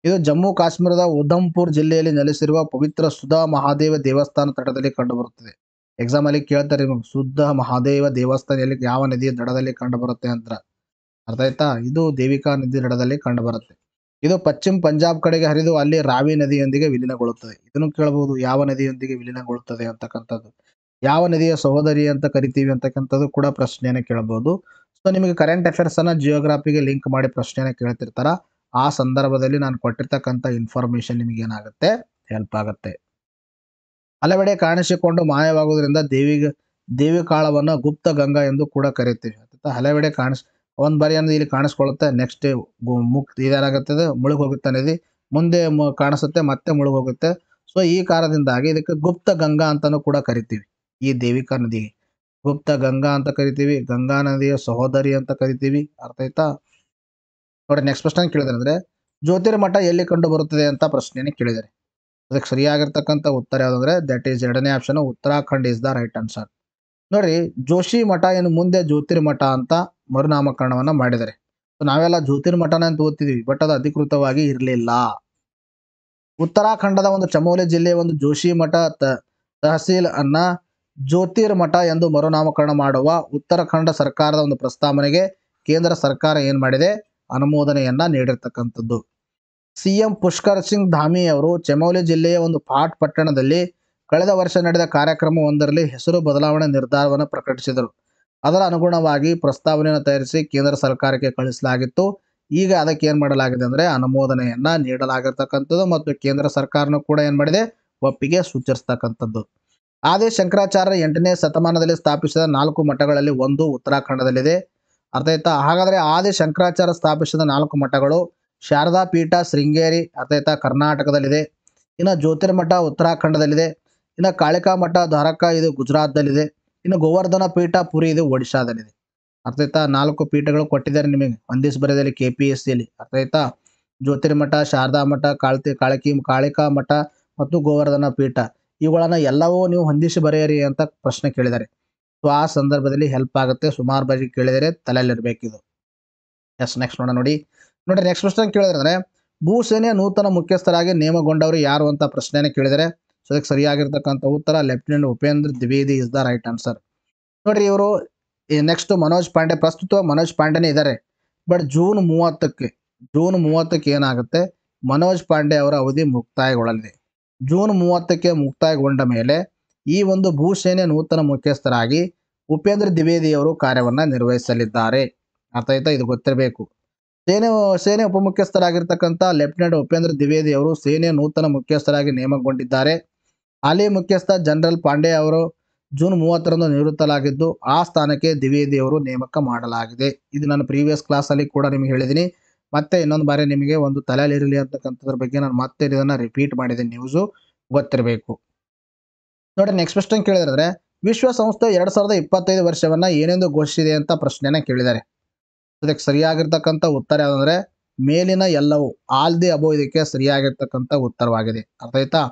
ಇದು ಜಮ್ಮು ಕಾಶ್ಮೀರದ ಉಧಂಪುರ್ ಜಿಲ್ಲೆಯಲ್ಲಿ ನೆಲೆಸಿರುವ ಪವಿತ್ರ ಸುಧಾ ಮಹಾದೇವ ದೇವಸ್ಥಾನ ತಟದಲ್ಲಿ ಕಂಡುಬರುತ್ತದೆ. ಎಕ್ಸಾಮ್ ಅಲ್ಲಿ ಕೇಳ್ತಾರೆ ನಿಮಗೆ, ಶುದ್ಧ ಮಹಾದೇವ ದೇವಸ್ಥಾನ ಎಲ್ಲಿ ಯಾವ ನದಿಯ ದಡದಲ್ಲಿ ಕಂಡುಬರುತ್ತೆ ಅಂತ. ಅರ್ಥ ಆಯ್ತಾ? ಇದು ದೇವಿಕಾ ನದಿ ದಡದಲ್ಲಿ ಕಂಡುಬರುತ್ತೆ. ಇದು ಪಶ್ಚಿಮ ಪಂಜಾಬ್ ಕಡೆಗೆ ಹರಿದು ಅಲ್ಲಿ ರಾವಿ ನದಿಯೊಂದಿಗೆ ವಿಲೀನಗೊಳ್ಳುತ್ತದೆ. ಇದನ್ನು ಕೇಳಬಹುದು, ಯಾವ ನದಿಯೊಂದಿಗೆ ವಿಲೀನಗೊಳ್ಳುತ್ತದೆ ಅಂತಕ್ಕಂಥದ್ದು. ಯಾವ ನದಿಯ ಸಹೋದರಿ ಅಂತ ಕರಿತೀವಿ ಅಂತಕ್ಕಂಥದ್ದು ಕೂಡ ಪ್ರಶ್ನೆಯನ್ನು ಕೇಳಬಹುದು. ಸೊ ನಿಮಗೆ ಕರೆಂಟ್ ಅಫೇರ್ಸ್ ಅನ್ನ ಜಿಯೋಗ್ರಾಫಿಗೆ ಲಿಂಕ್ ಮಾಡಿ ಪ್ರಶ್ನೆಯನ್ನು ಕೇಳ್ತಿರ್ತಾರ. ಆ ಸಂದರ್ಭದಲ್ಲಿ ನಾನು ಕೊಟ್ಟಿರ್ತಕ್ಕಂಥ ಇನ್ಫಾರ್ಮೇಶನ್ ನಿಮಗೆ ಏನಾಗುತ್ತೆ, ಹೆಲ್ಪ್ ಆಗುತ್ತೆ. ಹಲವೆಡೆ ಕಾಣಿಸಿಕೊಂಡು ಮಾಯವಾಗುವುದರಿಂದ ದೇವಿಕಾಳವನ್ನು ಗುಪ್ತ ಗಂಗಾ ಎಂದು ಕೂಡ ಕರಿತೀವಿ. ಹಲವೆಡೆ ಒಂದ್ ಬಾರಿ ಅನ್ನೋದು ಇಲ್ಲಿ ಕಾಣಿಸ್ಕೊಳ್ಳುತ್ತೆ, ನೆಕ್ಸ್ಟ್ ಇದಾಗುತ್ತೆ, ಮುಳುಗಿ ಹೋಗುತ್ತೆ ನದಿ, ಮುಂದೆ ಕಾಣಿಸುತ್ತೆ, ಮತ್ತೆ ಮುಳುಗಿ ಹೋಗುತ್ತೆ. ಸೊ ಈ ಕಾರಣದಿಂದಾಗಿ ಇದಕ್ಕೆ ಗುಪ್ತ ಗಂಗಾ ಅಂತಾನೂ ಕೂಡ ಕರಿತೀವಿ. ಈ ದೇವಿಕಾ ನದಿಗೆ ಗುಪ್ತ ಗಂಗಾ ಅಂತ ಕರಿತೀವಿ, ಗಂಗಾ ನದಿಯ ಸಹೋದರಿ ಅಂತ ಕರಿತೀವಿ. ಅರ್ಥ ಆಯ್ತಾ? ನೋಡಿ ನೆಕ್ಸ್ಟ್ ಪ್ರಶ್ನೆ ಕೇಳಿದ್ರೆ ಅಂದ್ರೆ ಜ್ಯೋತಿರ್ಮಠ ಎಲ್ಲಿ ಕಂಡು ಬರುತ್ತದೆ ಅಂತ ಪ್ರಶ್ನೆಯನ್ನು ಕೇಳಿದ್ದಾರೆ. ಅದಕ್ಕೆ ಸರಿಯಾಗಿರ್ತಕ್ಕಂಥ ಉತ್ತರ ಯಾವುದಂದ್ರೆ ದಟ್ ಈಸ್ ಎರಡನೇ option, Uttarakhand is the right answer. ನೋಡ್ರಿ, ಜೋಶಿ ಮಠ ಏನು ಮುಂದೆ ಜ್ಯೋತಿರ್ಮಠ ಅಂತ ಮರುನಾಮಕರಣವನ್ನ ಮಾಡಿದ್ದಾರೆ. ನಾವೆಲ್ಲ ಜ್ಯೋತಿರ್ಮಠನ ಅಂತ ಓದ್ತಿದ್ವಿ, ಬಟ್ ಅದು ಅಧಿಕೃತವಾಗಿ ಇರಲಿಲ್ಲ. ಉತ್ತರಾಖಂಡದ ಒಂದು ಚಮೋಲಿ ಜಿಲ್ಲೆಯ ಒಂದು ಜೋಶಿ ಮಠ ತಹಸೀಲ್ ಅನ್ನ ಜ್ಯೋತಿರ್ಮಠ ಎಂದು ಮರುನಾಮಕರಣ ಮಾಡುವ ಉತ್ತರಾಖಂಡ ಸರ್ಕಾರದ ಒಂದು ಪ್ರಸ್ತಾವನೆಗೆ ಕೇಂದ್ರ ಸರ್ಕಾರ ಏನ್ ಮಾಡಿದೆ, ಅನುಮೋದನೆಯನ್ನ ನೀಡಿರ್ತಕ್ಕಂಥದ್ದು. ಸಿಎಂ ಪುಷ್ಕರ್ ಸಿಂಗ್ ಧಾಮಿ ಅವರು ಚಮೋಲಿ ಜಿಲ್ಲೆಯ ಒಂದು ಪಾಟ್ ಪಟ್ಟಣದಲ್ಲಿ ಕಳೆದ ವರ್ಷ ನಡೆದ ಕಾರ್ಯಕ್ರಮ ಒಂದರಲ್ಲಿ ಹೆಸರು ಬದಲಾವಣೆ ನಿರ್ಧಾರವನ್ನು ಪ್ರಕಟಿಸಿದರು. ಅದರ ಅನುಗುಣವಾಗಿ ಪ್ರಸ್ತಾವನೆಯನ್ನು ತಯಾರಿಸಿ ಕೇಂದ್ರ ಸರ್ಕಾರಕ್ಕೆ ಕಳಿಸಲಾಗಿತ್ತು. ಈಗ ಅದಕ್ಕೆ ಏನ್ ಮಾಡಲಾಗಿದೆ ಅಂದ್ರೆ ಅನುಮೋದನೆಯನ್ನ ನೀಡಲಾಗಿರ್ತಕ್ಕಂಥದ್ದು ಮತ್ತು ಕೇಂದ್ರ ಸರ್ಕಾರನೂ ಕೂಡ ಏನ್ ಮಾಡಿದೆ, ಒಪ್ಪಿಗೆ ಸೂಚಿಸ್ತಕ್ಕಂಥದ್ದು. ಆದಿ ಶಂಕರಾಚಾರ್ಯ 8ನೇ ಶತಮಾನದಲ್ಲಿ ಸ್ಥಾಪಿಸಿದ 4 ಮಠಗಳಲ್ಲಿ ಒಂದು ಉತ್ತರಾಖಂಡದಲ್ಲಿದೆ. ಅರ್ಥ ಆಯ್ತಾ? ಹಾಗಾದ್ರೆ ಆದಿ ಶಂಕರಾಚಾರ್ಯ ಸ್ಥಾಪಿಸಿದ 4 ಮಠಗಳು ಶಾರದಾ ಪೀಠ ಶೃಂಗೇರಿ ಅರ್ಥ ಆಯ್ತಾ ಕರ್ನಾಟಕದಲ್ಲಿದೆ. ಇನ್ನು ಜ್ಯೋತಿರ್ಮಠ ಉತ್ತರಾಖಂಡದಲ್ಲಿದೆ. ಇನ್ನು ಕಾಳಿಕಾ ಮಠ ದ್ವಾರಕಾ ಇದು ಗುಜರಾತ್ದಲ್ಲಿದೆ. ಇನ್ನು ಗೋವರ್ಧನ ಪೀಠ ಪುರಿ ಇದು ಒಡಿಶಾದಲ್ಲಿದೆ. ಅರ್ಥ ಆಯ್ತಾ? 4 ಪೀಠಗಳು ಕೊಟ್ಟಿದ್ದಾರೆ ನಿಮಗೆ ಒಂದಿಸ್ ಬರೆದಲ್ಲಿ KPSCಯಲ್ಲಿ. ಅರ್ಥ ಆಯ್ತಾ? ಜ್ಯೋತಿರ್ಮಠ, ಶಾರದಾ ಮಠ, ಕಾಳಿಕಾ ಮಠ ಮತ್ತು ಗೋವರ್ಧನ ಪೀಠ ಇವುಗಳನ್ನ ಎಲ್ಲವೂ ನೀವು ಹೊಂದಿಸಿ ಬರೆಯಿರಿ ಅಂತ ಪ್ರಶ್ನೆ ಕೇಳಿದ್ದಾರೆ. ಸೊ ಆ ಸಂದರ್ಭದಲ್ಲಿ ಹೆಲ್ಪ್ ಆಗುತ್ತೆ. ಸುಮಾರು ಬಾರಿ ಕೇಳಿದರೆ ತಲೆಯಲ್ಲಿರ್ಬೇಕಿದು. ಎಸ್ ನೆಕ್ಸ್ಟ್ ನೋಡಿ ನೆಕ್ಸ್ಟ್ ಪ್ರಶ್ನೆ ಕೇಳಿದ್ರೆ ಭೂಸೇನೆಯ ನೂತನ ಮುಖ್ಯಸ್ಥರಾಗಿ ನೇಮಗೊಂಡವರು ಯಾರು ಅಂತ ಪ್ರಶ್ನೆಯನ್ನು ಕೇಳಿದರೆ ಸೊ ಅದಕ್ಕೆ ಸರಿಯಾಗಿರ್ತಕ್ಕಂಥ ಉತ್ತರ lieutenant Upendra Dwivedi is the right answer. ನೋಡ್ರಿ, ಇವರು ನೆಕ್ಸ್ಟ್ ಮನೋಜ್ ಪಾಂಡೆ, ಪ್ರಸ್ತುತ ಮನೋಜ್ ಪಾಂಡೆನೇ ಇದ್ದಾರೆ. ಬಟ್ ಜೂನ್ 30ಕ್ಕೆ ಏನಾಗುತ್ತೆ, ಮನೋಜ್ ಪಾಂಡೆ ಅವರ ಅವಧಿ ಮುಕ್ತಾಯಗೊಳ್ಳಲಿದೆ. ಜೂನ್ 30ಕ್ಕೆ ಮುಕ್ತಾಯಗೊಂಡ ಮೇಲೆ ಈ ಒಂದು ಭೂಸೇನೆ ನೂತನ ಮುಖ್ಯಸ್ಥರಾಗಿ ಉಪೇಂದ್ರ ದ್ವಿವೇದಿ ಅವರು ಕಾರ್ಯವನ್ನ ನಿರ್ವಹಿಸಲಿದ್ದಾರೆ. ಅರ್ಥ ಆಯ್ತಾ? ಇದು ಗೊತ್ತಿರಬೇಕು. ಸೇನೆ ಉಪಮುಖ್ಯಸ್ಥರಾಗಿರ್ತಕ್ಕಂಥ ಲೆಫ್ಟಿನೆಂಟ್ ಉಪೇಂದ್ರ ದ್ವಿವೇದಿ ಅವರು ಸೇನೆಯ ನೂತನ ಮುಖ್ಯಸ್ಥರಾಗಿ ನೇಮಕಗೊಂಡಿದ್ದಾರೆ. ಹಾಲಿ ಮುಖ್ಯಸ್ಥ ಜನರಲ್ ಪಾಂಡೆ ಅವರು ಜೂನ್ 30ರಂದು ನಿವೃತ್ತರಾಗಿದ್ದು ಆ ಸ್ಥಾನಕ್ಕೆ ದ್ವಿವೇದಿ ಅವರು ನೇಮಕ ಮಾಡಲಾಗಿದೆ. ಇದು ನಾನು ಪ್ರೀವಿಯಸ್ ಕ್ಲಾಸ್ ಅಲ್ಲಿ ಕೂಡ ನಿಮಗೆ ಹೇಳಿದ್ದೀನಿ. ಮತ್ತೆ ಇನ್ನೊಂದು ಬಾರಿ ನಿಮಗೆ ಒಂದು ತಲೆಯಲ್ಲಿರಲಿ ಅಂತಕ್ಕಂಥದ್ರ ಬಗ್ಗೆ ನಾನು ಮತ್ತೆ ಇದನ್ನ ರಿಪೀಟ್ ಮಾಡಿದ್ದೀನಿ, ನ್ಯೂಸು ಗೊತ್ತಿರಬೇಕು. ನೋಡಿ ನೆಕ್ಸ್ಟ್ ಪ್ರಶ್ನೆ ಕೇಳಿದ್ರೆ ವಿಶ್ವಸಂಸ್ಥೆ 2025 ವರ್ಷವನ್ನ ಏನೆಂದು ಘೋಷಿಸಿದೆ ಅಂತ ಪ್ರಶ್ನೆನ ಕೇಳಿದ್ದಾರೆ. ಅದಕ್ಕೆ ಸರಿಯಾಗಿರ್ತಕ್ಕಂಥ ಉತ್ತರ ಯಾವುದಂದ್ರೆ ಮೇಲಿನ ಎಲ್ಲವೂ, ಆಲ್ ದಿ ಅಬೋ ಇದಕ್ಕೆ ಸರಿಯಾಗಿರ್ತಕ್ಕಂಥ ಉತ್ತರವಾಗಿದೆ. ಅರ್ಥ ಆಯ್ತಾ?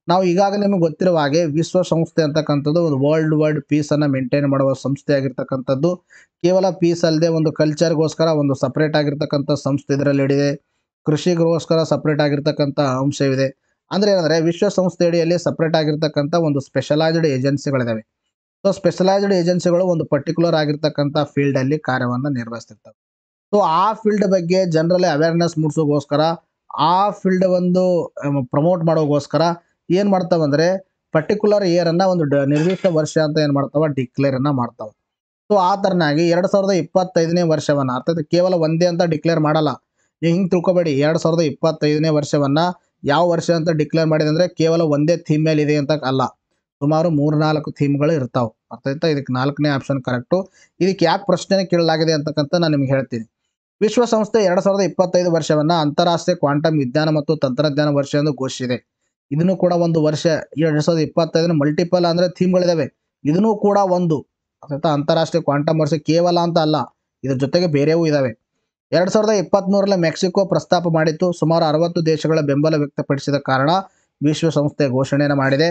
ನಾವು ಈಗಾಗಲೇ ನಿಮಗೆ ಗೊತ್ತಿರುವ ಹಾಗೆ ವಿಶ್ವಸಂಸ್ಥೆ ಅಂತಕ್ಕಂಥದ್ದು ಒಂದು ವರ್ಲ್ಡ್ ಪೀಸ್ ಅನ್ನ ಮೇಂಟೈನ್ ಮಾಡುವ ಸಂಸ್ಥೆ ಆಗಿರ್ತಕ್ಕಂಥದ್ದು. ಕೇವಲ ಪೀಸ್ ಅಲ್ಲದೆ ಒಂದು ಕಲ್ಚರ್ಗೋಸ್ಕರ ಒಂದು ಸಪರೇಟ್ ಆಗಿರ್ತಕ್ಕಂಥ ಸಂಸ್ಥೆ ಇದರಲ್ಲಿ ಇದೆ. ಕೃಷಿಗೋಸ್ಕರ ಸಪರೇಟ್ ಆಗಿರ್ತಕ್ಕಂಥ ಅಂಶವಿದೆ. ಅಂದ್ರೆ ಏನಂದ್ರೆ ವಿಶ್ವಸಂಸ್ಥೆ ಅಡಿಯಲ್ಲಿ ಸಪರೇಟ್ ಆಗಿರ್ತಕ್ಕಂಥ ಒಂದು ಸ್ಪೆಷಲೈಸ್ಡ್ ಏಜೆನ್ಸಿಗಳಿದಾವೆ. ಸೊ ಸ್ಪೆಷಲೈಸ್ಡ್ ಏಜೆನ್ಸಿಗಳು ಒಂದು ಪರ್ಟಿಕ್ಯುಲರ್ ಆಗಿರ್ತಕ್ಕಂಥ ಫೀಲ್ಡ್ ಅಲ್ಲಿ ಕಾರ್ಯವನ್ನು ನಿರ್ವಹಿಸ್ತಿರ್ತವೆ. ಸೊ ಆ ಫೀಲ್ಡ್ ಬಗ್ಗೆ ಜನರಲ್ಲಿ ಅವೇರ್ನೆಸ್ ಮೂಡಿಸೋಗೋಸ್ಕರ, ಆ ಫೀಲ್ಡ್ ಒಂದು ಪ್ರಮೋಟ್ ಮಾಡೋಗೋಸ್ಕರ ಏನ್ ಮಾಡ್ತಾವಂದ್ರೆ ಪರ್ಟಿಕ್ಯುಲರ್ ಇಯರ್ ಅನ್ನ ಒಂದು ನಿರ್ದಿಷ್ಟ ವರ್ಷ ಅಂತ ಏನ್ ಮಾಡ್ತಾವ ಡಿಕ್ಲೇರ್ ಅನ್ನ ಮಾಡ್ತಾವ. ಸೊ ಆ ತರನಾಗಿ 2025ನೇ ವರ್ಷವನ್ನ ಅರ್ಥಾತ್ ಕೇವಲ ಒಂದೇ ಅಂತ ಡಿಕ್ಲೇರ್ ಮಾಡಲ್ಲ. ನೀವು ಹಿಂಗೆ ತಿಳ್ಕೊಬೇಡಿ. 2025ನೇ ವರ್ಷವನ್ನ ಯಾವ ವರ್ಷ ಅಂತ ಡಿಕ್ಲೇರ್ ಮಾಡಿದೆ ಅಂದ್ರೆ ಕೇವಲ ಒಂದೇ ಥೀಮ್ ಮೇಲೆ ಇದೆ ಅಂತ ಅಲ್ಲ, ಸುಮಾರು 3-4 ಥೀಮ್ಗಳು ಇರ್ತಾವೆ. ಅರ್ಥ ಆಯ್ತಾ? ಇದಕ್ಕೆ 4ನೇ ಆಪ್ಷನ್ ಕರೆಕ್ಟು. ಇದಕ್ಕೆ ಯಾಕೆ ಪ್ರಶ್ನೆ ಕೇಳಲಾಗಿದೆ ಅಂತಕ್ಕಂಥ ನಾನು ನಿಮ್ಗೆ ಹೇಳ್ತೀನಿ. ವಿಶ್ವಸಂಸ್ಥೆ 2025 ವರ್ಷವನ್ನ ಅಂತಾರಾಷ್ಟ್ರೀಯ ಕ್ವಾಂಟಮ್ ವಿಜ್ಞಾನ ಮತ್ತು ತಂತ್ರಜ್ಞಾನ ವರ್ಷ ಎಂದು ಘೋಷಿಸಿದೆ. ಇದನ್ನು ಕೂಡ ಒಂದು ವರ್ಷ 2025 ಮಲ್ಟಿಪಲ್ ಅಂದರೆ ಥೀಮ್ಗಳಿದಾವೆ. ಇದನ್ನು ಕೂಡ ಒಂದು ಅಂತಾರಾಷ್ಟ್ರೀಯ ಕ್ವಾಂಟಮ್ ವರ್ಷ ಕೇವಲ ಅಂತ ಅಲ್ಲ, ಇದ್ರ ಜೊತೆಗೆ ಬೇರೆವೂ ಇದಾವೆ. 2023ರಲ್ಲಿ ಮೆಕ್ಸಿಕೋ ಪ್ರಸ್ತಾಪ ಮಾಡಿತ್ತು. ಸುಮಾರು 60 ದೇಶಗಳ ಬೆಂಬಲ ವ್ಯಕ್ತಪಡಿಸಿದ ಕಾರಣ ವಿಶ್ವಸಂಸ್ಥೆ ಘೋಷಣೆಯನ್ನು ಮಾಡಿದೆ.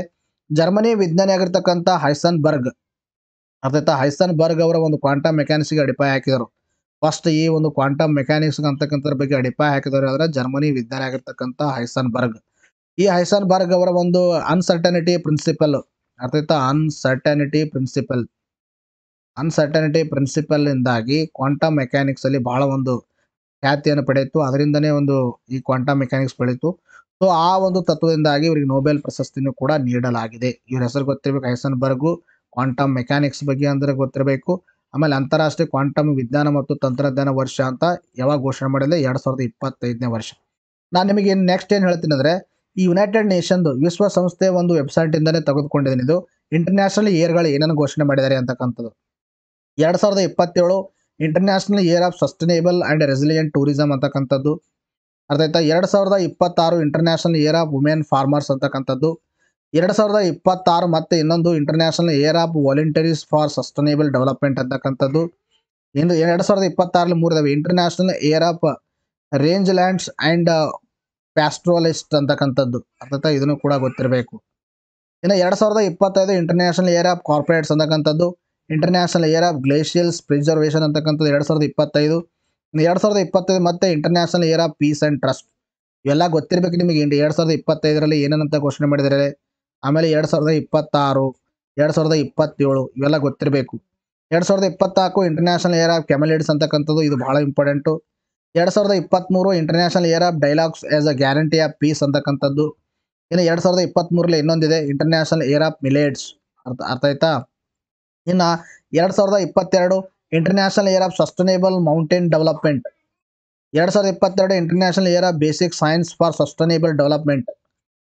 ಜರ್ಮನಿ ವಿಜ್ಞಾನಿಯಾಗಿರ್ತಕ್ಕಂಥ ಹೈಸನ್ಬರ್ಗ್ ಅವರ ಒಂದು ಕ್ವಾಂಟಮ್ ಮೆಕ್ಯಾನಿಕ್ಸ್ಗೆ ಅಡಿಪಾಯ ಹಾಕಿದರು. ಫಸ್ಟ್ ಈ ಒಂದು ಕ್ವಾಂಟಮ್ ಮೆಕ್ಯಾನಿಕ್ಸ್ ಅಂತಕ್ಕಂಥದ್ರ ಬಗ್ಗೆ ಅಡಿಪಾಯ ಹಾಕಿದವರು ಅಂದರೆ ಜರ್ಮನಿ ವಿಜ್ಞಾನಿ ಆಗಿರ್ತಕ್ಕಂಥ ಹೈಸನ್ಬರ್ಗ್. ಈ ಹೈಸನ್ಬರ್ಗ್ ಅವರ ಒಂದು ಅನ್ಸರ್ಟನಿಟಿ ಪ್ರಿನ್ಸಿಪಲ್ ಇಂದಾಗಿ ಕ್ವಾಂಟಮ್ ಮೆಕ್ಯಾನಿಕ್ಸ್ ಅಲ್ಲಿ ಬಹಳ ಒಂದು ಖ್ಯಾತಿಯನ್ನು ಪಡೆಯಿತು. ಅದರಿಂದನೇ ಒಂದು ಈ ಕ್ವಾಂಟಮ್ ಮೆಕ್ಯಾನಿಕ್ಸ್ ಬೆಳೀತು. ಸೊ ಆ ಒಂದು ತತ್ವದಿಂದಾಗಿ ಇವರಿಗೆ ನೊಬೆಲ್ ಪ್ರಶಸ್ತಿನೂ ಕೂಡ ನೀಡಲಾಗಿದೆ. ಇವ್ರ ಹೆಸರು ಗೊತ್ತಿರಬೇಕು, ಹೈಸನ್ಬರ್ಗು. ಕ್ವಾಂಟಮ್ ಮೆಕ್ಯಾನಿಕ್ಸ್ ಬಗ್ಗೆ ಅಂದರೆ ಗೊತ್ತಿರಬೇಕು. ಆಮೇಲೆ ಅಂತಾರಾಷ್ಟ್ರೀಯ ಕ್ವಾಂಟಮ್ ವಿಜ್ಞಾನ ಮತ್ತು ತಂತ್ರಜ್ಞಾನ ವರ್ಷ ಅಂತ ಯಾವಾಗ ಘೋಷಣೆ ಮಾಡಿದೆ? 2025ನೇ ವರ್ಷ. ನಾನು ನಿಮಗೆ ನೆಕ್ಸ್ಟ್ ಏನು ಹೇಳ್ತೀನಿ ಅಂದರೆ, ಈ ಯುನೈಟೆಡ್ ನೇಷನ್ದು ವಿಶ್ವಸಂಸ್ಥೆ ಒಂದು ವೆಬ್ಸೈಟಿಂದಲೇ ತೆಗೆದುಕೊಂಡಿದ್ದೀನಿ. ಇದು ಇಂಟರ್ನ್ಯಾಷನಲ್ ಇಯರ್ಗಳು ಏನೇನು ಘೋಷಣೆ ಮಾಡಿದ್ದಾರೆ ಅಂತಕ್ಕಂಥದ್ದು. 2027 international year of sustainable and resilient tourism ಅಂತಕ್ಕಂಥದ್ದು. ಅರ್ಥ ಆಯ್ತಾ? 2026 international year of women farmers ಅಂತಕ್ಕಂಥದ್ದು. 2026 ಮತ್ತೆ ಇನ್ನೊಂದು international year of volunteers for sustainable development ಅಂತಕ್ಕಂಥದ್ದು. 2026ರಲ್ಲಿ 3 ಇದಾವೆ. International year of range lands and pastoralist ಅಂತಕ್ಕಂಥದ್ದು. ಅರ್ಥ ಇದನ್ನು ಕೂಡ ಗೊತ್ತಿರಬೇಕು. ಇನ್ನು 2025 ಇಂಟರ್ನ್ಯಾಷನಲ್ ಇಯರ್ ಆಫ್ ಕಾರ್ಪೊರೇಟ್ಸ್ ಅಂತಕ್ಕಂಥದ್ದು. International year of glacials preservation ಅಂತಕ್ಕಂಥದ್ದು 2025. 2025 ಮತ್ತೆ international year of peace and trust. ಇವೆಲ್ಲ ಗೊತ್ತಿರಬೇಕು ನಿಮಗೆ. 2025ರಲ್ಲಿ ಏನೇನಂತ ಘೋಷಣೆ ಮಾಡಿದ್ದಾರೆ. ಆಮೇಲೆ 2026, 2027 ಇವೆಲ್ಲ ಗೊತ್ತಿರಬೇಕು. 2024 ಇಂಟರ್ನ್ಯಾಷನಲ್ ಇಯರ್ ಆಫ್ ಕ್ಯಾಮೆಲಿಡ್ಸ್ ಅಂತಕ್ಕಂಥದ್ದು. ಇದು ಬಹಳ important. 2023 international year of dialogues as a guarantee of piece ಅಂತಕ್ಕಂಥದ್ದು. ಇನ್ನು 2023ರಲ್ಲಿ ಇನ್ನೊಂದಿದೆ, ಇಂಟರ್ನ್ಯಾಷನಲ್ ಇಯರ್ ಆಫ್ ಮಿಲೇಟ್ಸ್. ಅರ್ಥ ಆಯ್ತಾ? ಇನ್ನು 2022 international year of sustainable mountain development. 2022 international year of basic science for sustainable development.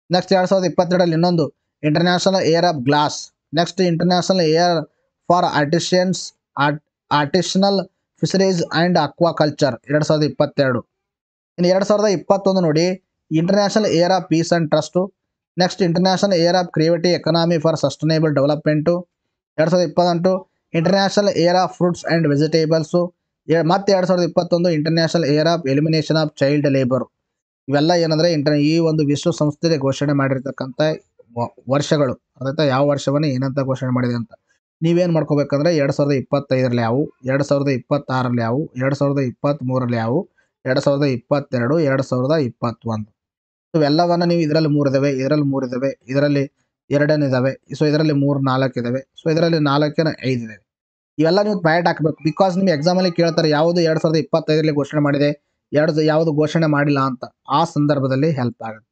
Next 2022ರಲ್ಲಿ ಇನ್ನೊಂದು international year of glass. Next international year for artisanal fisheries and aquaculture 2022. ಇನ್ನು 2021 ನೋಡಿ, international year of peace and trust. Next international year of creative economy for sustainable development. 2028 international year of fruits and vegetables. ಮತ್ತೆ 2021 international year of elimination of child labour. ಇವೆಲ್ಲ ಏನಂದರೆ ಈ ಒಂದು ವಿಶ್ವಸಂಸ್ಥೆ ಘೋಷಣೆ ಮಾಡಿರ್ತಕ್ಕಂಥ ವರ್ಷಗಳು. ಅದಾಯ್ತಾ? ಯಾವ ವರ್ಷವನ್ನು ಏನಂತ ಘೋಷಣೆ ಮಾಡಿದೆ ಅಂತ ನೀವೇನು ಮಾಡ್ಕೋಬೇಕಂದ್ರೆ 2025ರಲ್ಲಿ ಯಾವು, 2026ರಲ್ಲಿ ಯಾವು, 2023ರಲ್ಲಿ ಯಾವು, 2022, 2021 ಇವೆಲ್ಲವನ್ನು ನೀವು ಇದರಲ್ಲಿ 3 ಇದ್ದಾವೆ, ಇದರಲ್ಲಿ 3 ಇದ್ದಾವೆ, ಇದರಲ್ಲಿ 2 ಇದ್ದಾವೆ. ಸೊ ಇದರಲ್ಲಿ 3, 4 ಇದ್ದಾವೆ. ಸೊ ಇದರಲ್ಲಿ 4, 5 ಇದ್ದಾವೆ. ಇವೆಲ್ಲ ನೀವು ಬ್ಯಾಟ್ ಹಾಕಬೇಕು. ಬಿಕಾಸ್ ನಿಮಗೆ ಎಕ್ಸಾಮಲ್ಲಿ ಕೇಳ್ತಾರೆ ಯಾವುದು 2025ರಲ್ಲಿ ಘೋಷಣೆ ಮಾಡಿದೆ, ಯಾವುದು ಘೋಷಣೆ ಮಾಡಿಲ್ಲ ಅಂತ. ಆ ಸಂದರ್ಭದಲ್ಲಿ ಹೆಲ್ಪ್ ಆಗುತ್ತೆ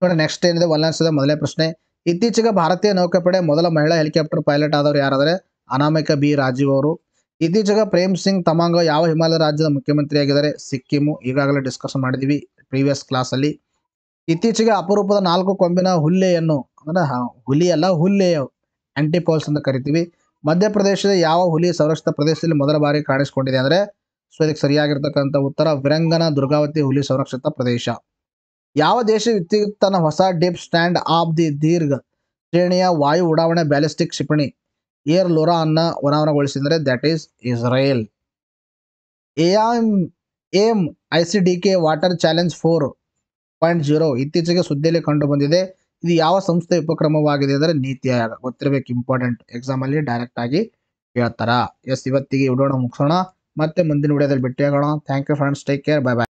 ನೋಡಿ. ನೆಕ್ಸ್ಟ್ ಏನಿದೆ, ಒಲ್ಲಾನ್ಸದ ಮೊದಲನೇ ಪ್ರಶ್ನೆ. ಇತ್ತೀಚೆಗೆ ಭಾರತೀಯ ನೌಕಾಪಡೆ ಮೊದಲ ಮಹಿಳಾ ಹೆಲಿಕಾಪ್ಟರ್ ಪೈಲಟ್ ಆದವರು ಯಾರಾದರೆ? ಅನಾಮಿಕಾ ಬಿ ರಾಜೀವ್ ಅವರು. ಇತ್ತೀಚೆಗೆ ಪ್ರೇಮ್ ಸಿಂಗ್ ತಮಾಂಗ್ ಯಾವ ಹಿಮಾಲಯ ರಾಜ್ಯದ ಮುಖ್ಯಮಂತ್ರಿಯಾಗಿದ್ದಾರೆ? ಸಿಕ್ಕಿಮು. ಈಗಾಗಲೇ ಡಿಸ್ಕಷನ್ ಮಾಡಿದ್ವಿ ಪ್ರೀವಿಯಸ್ ಕ್ಲಾಸಲ್ಲಿ. ಇತ್ತೀಚೆಗೆ ಅಪರೂಪದ 4 ಕೊಂಬಿನ ಹುಲ್ಲೆಯನ್ನು, ಅಂದರೆ ಹುಲಿ ಅಲ್ಲ, ಹುಲ್ಲೆಯು ಆಂಟಿಪೋಲ್ಸ್ ಅಂತ ಕರಿತೀವಿ, ಮಧ್ಯಪ್ರದೇಶದ ಯಾವ ಹುಲಿ ಸಂರಕ್ಷಿತ ಪ್ರದೇಶದಲ್ಲಿ ಮೊದಲ ಬಾರಿ ಕಾಣಿಸಿಕೊಂಡಿದೆ ಅಂದರೆ? ಸೊ ಇದಕ್ಕೆ ಸರಿಯಾಗಿರ್ತಕ್ಕಂಥ ಉತ್ತರ ವಿರಂಗನ ದುರ್ಗಾವತಿ ಹುಲಿ ಸಂರಕ್ಷಿತ ಪ್ರದೇಶ. ಯಾವ ದೇಶ ತನ್ನ ಹೊಸ ಡೀಪ್ ಸ್ಟ್ಯಾಂಡ್ ಆಫ್ ದಿ ದೀರ್ಘ ಶ್ರೇಣಿಯ ವಾಯು ಉಡಾವಣೆ ಬ್ಯಾಲಿಸ್ಟಿಕ್ ಕ್ಷಿಪಣಿ ಏರ್ ಲೋರಾ ಅನ್ನ ಅನಾವರಣಗೊಳಿಸಿದರೆ? That is Israel. AMICDK water challenge 4.0 ಇತ್ತೀಚೆಗೆ ಸುದ್ದಿಯಲ್ಲಿ ಕಂಡು ಬಂದಿದೆ. ಇದು ಯಾವ ಸಂಸ್ಥೆ ಉಪಕ್ರಮವಾಗಿದೆ ಅಂದರೆ? ನೀತಿ ಆಯೋಗ. ಗೊತ್ತಿರಬೇಕು, ಇಂಪಾರ್ಟೆಂಟ್, ಎಕ್ಸಾಮಲ್ಲಿ ಡೈರೆಕ್ಟ್ ಆಗಿ ಕೇಳ್ತಾರ. ಇವತ್ತಿಗೆ ವಿಡಿಯೋನ ಮುಗಿಸೋಣ, ಮತ್ತೆ ಮುಂದಿನ ವಿಡಿಯೋದಲ್ಲಿ ಭೇಟಿಯಾಗೋಣ. Thank you friends, take care, bye by.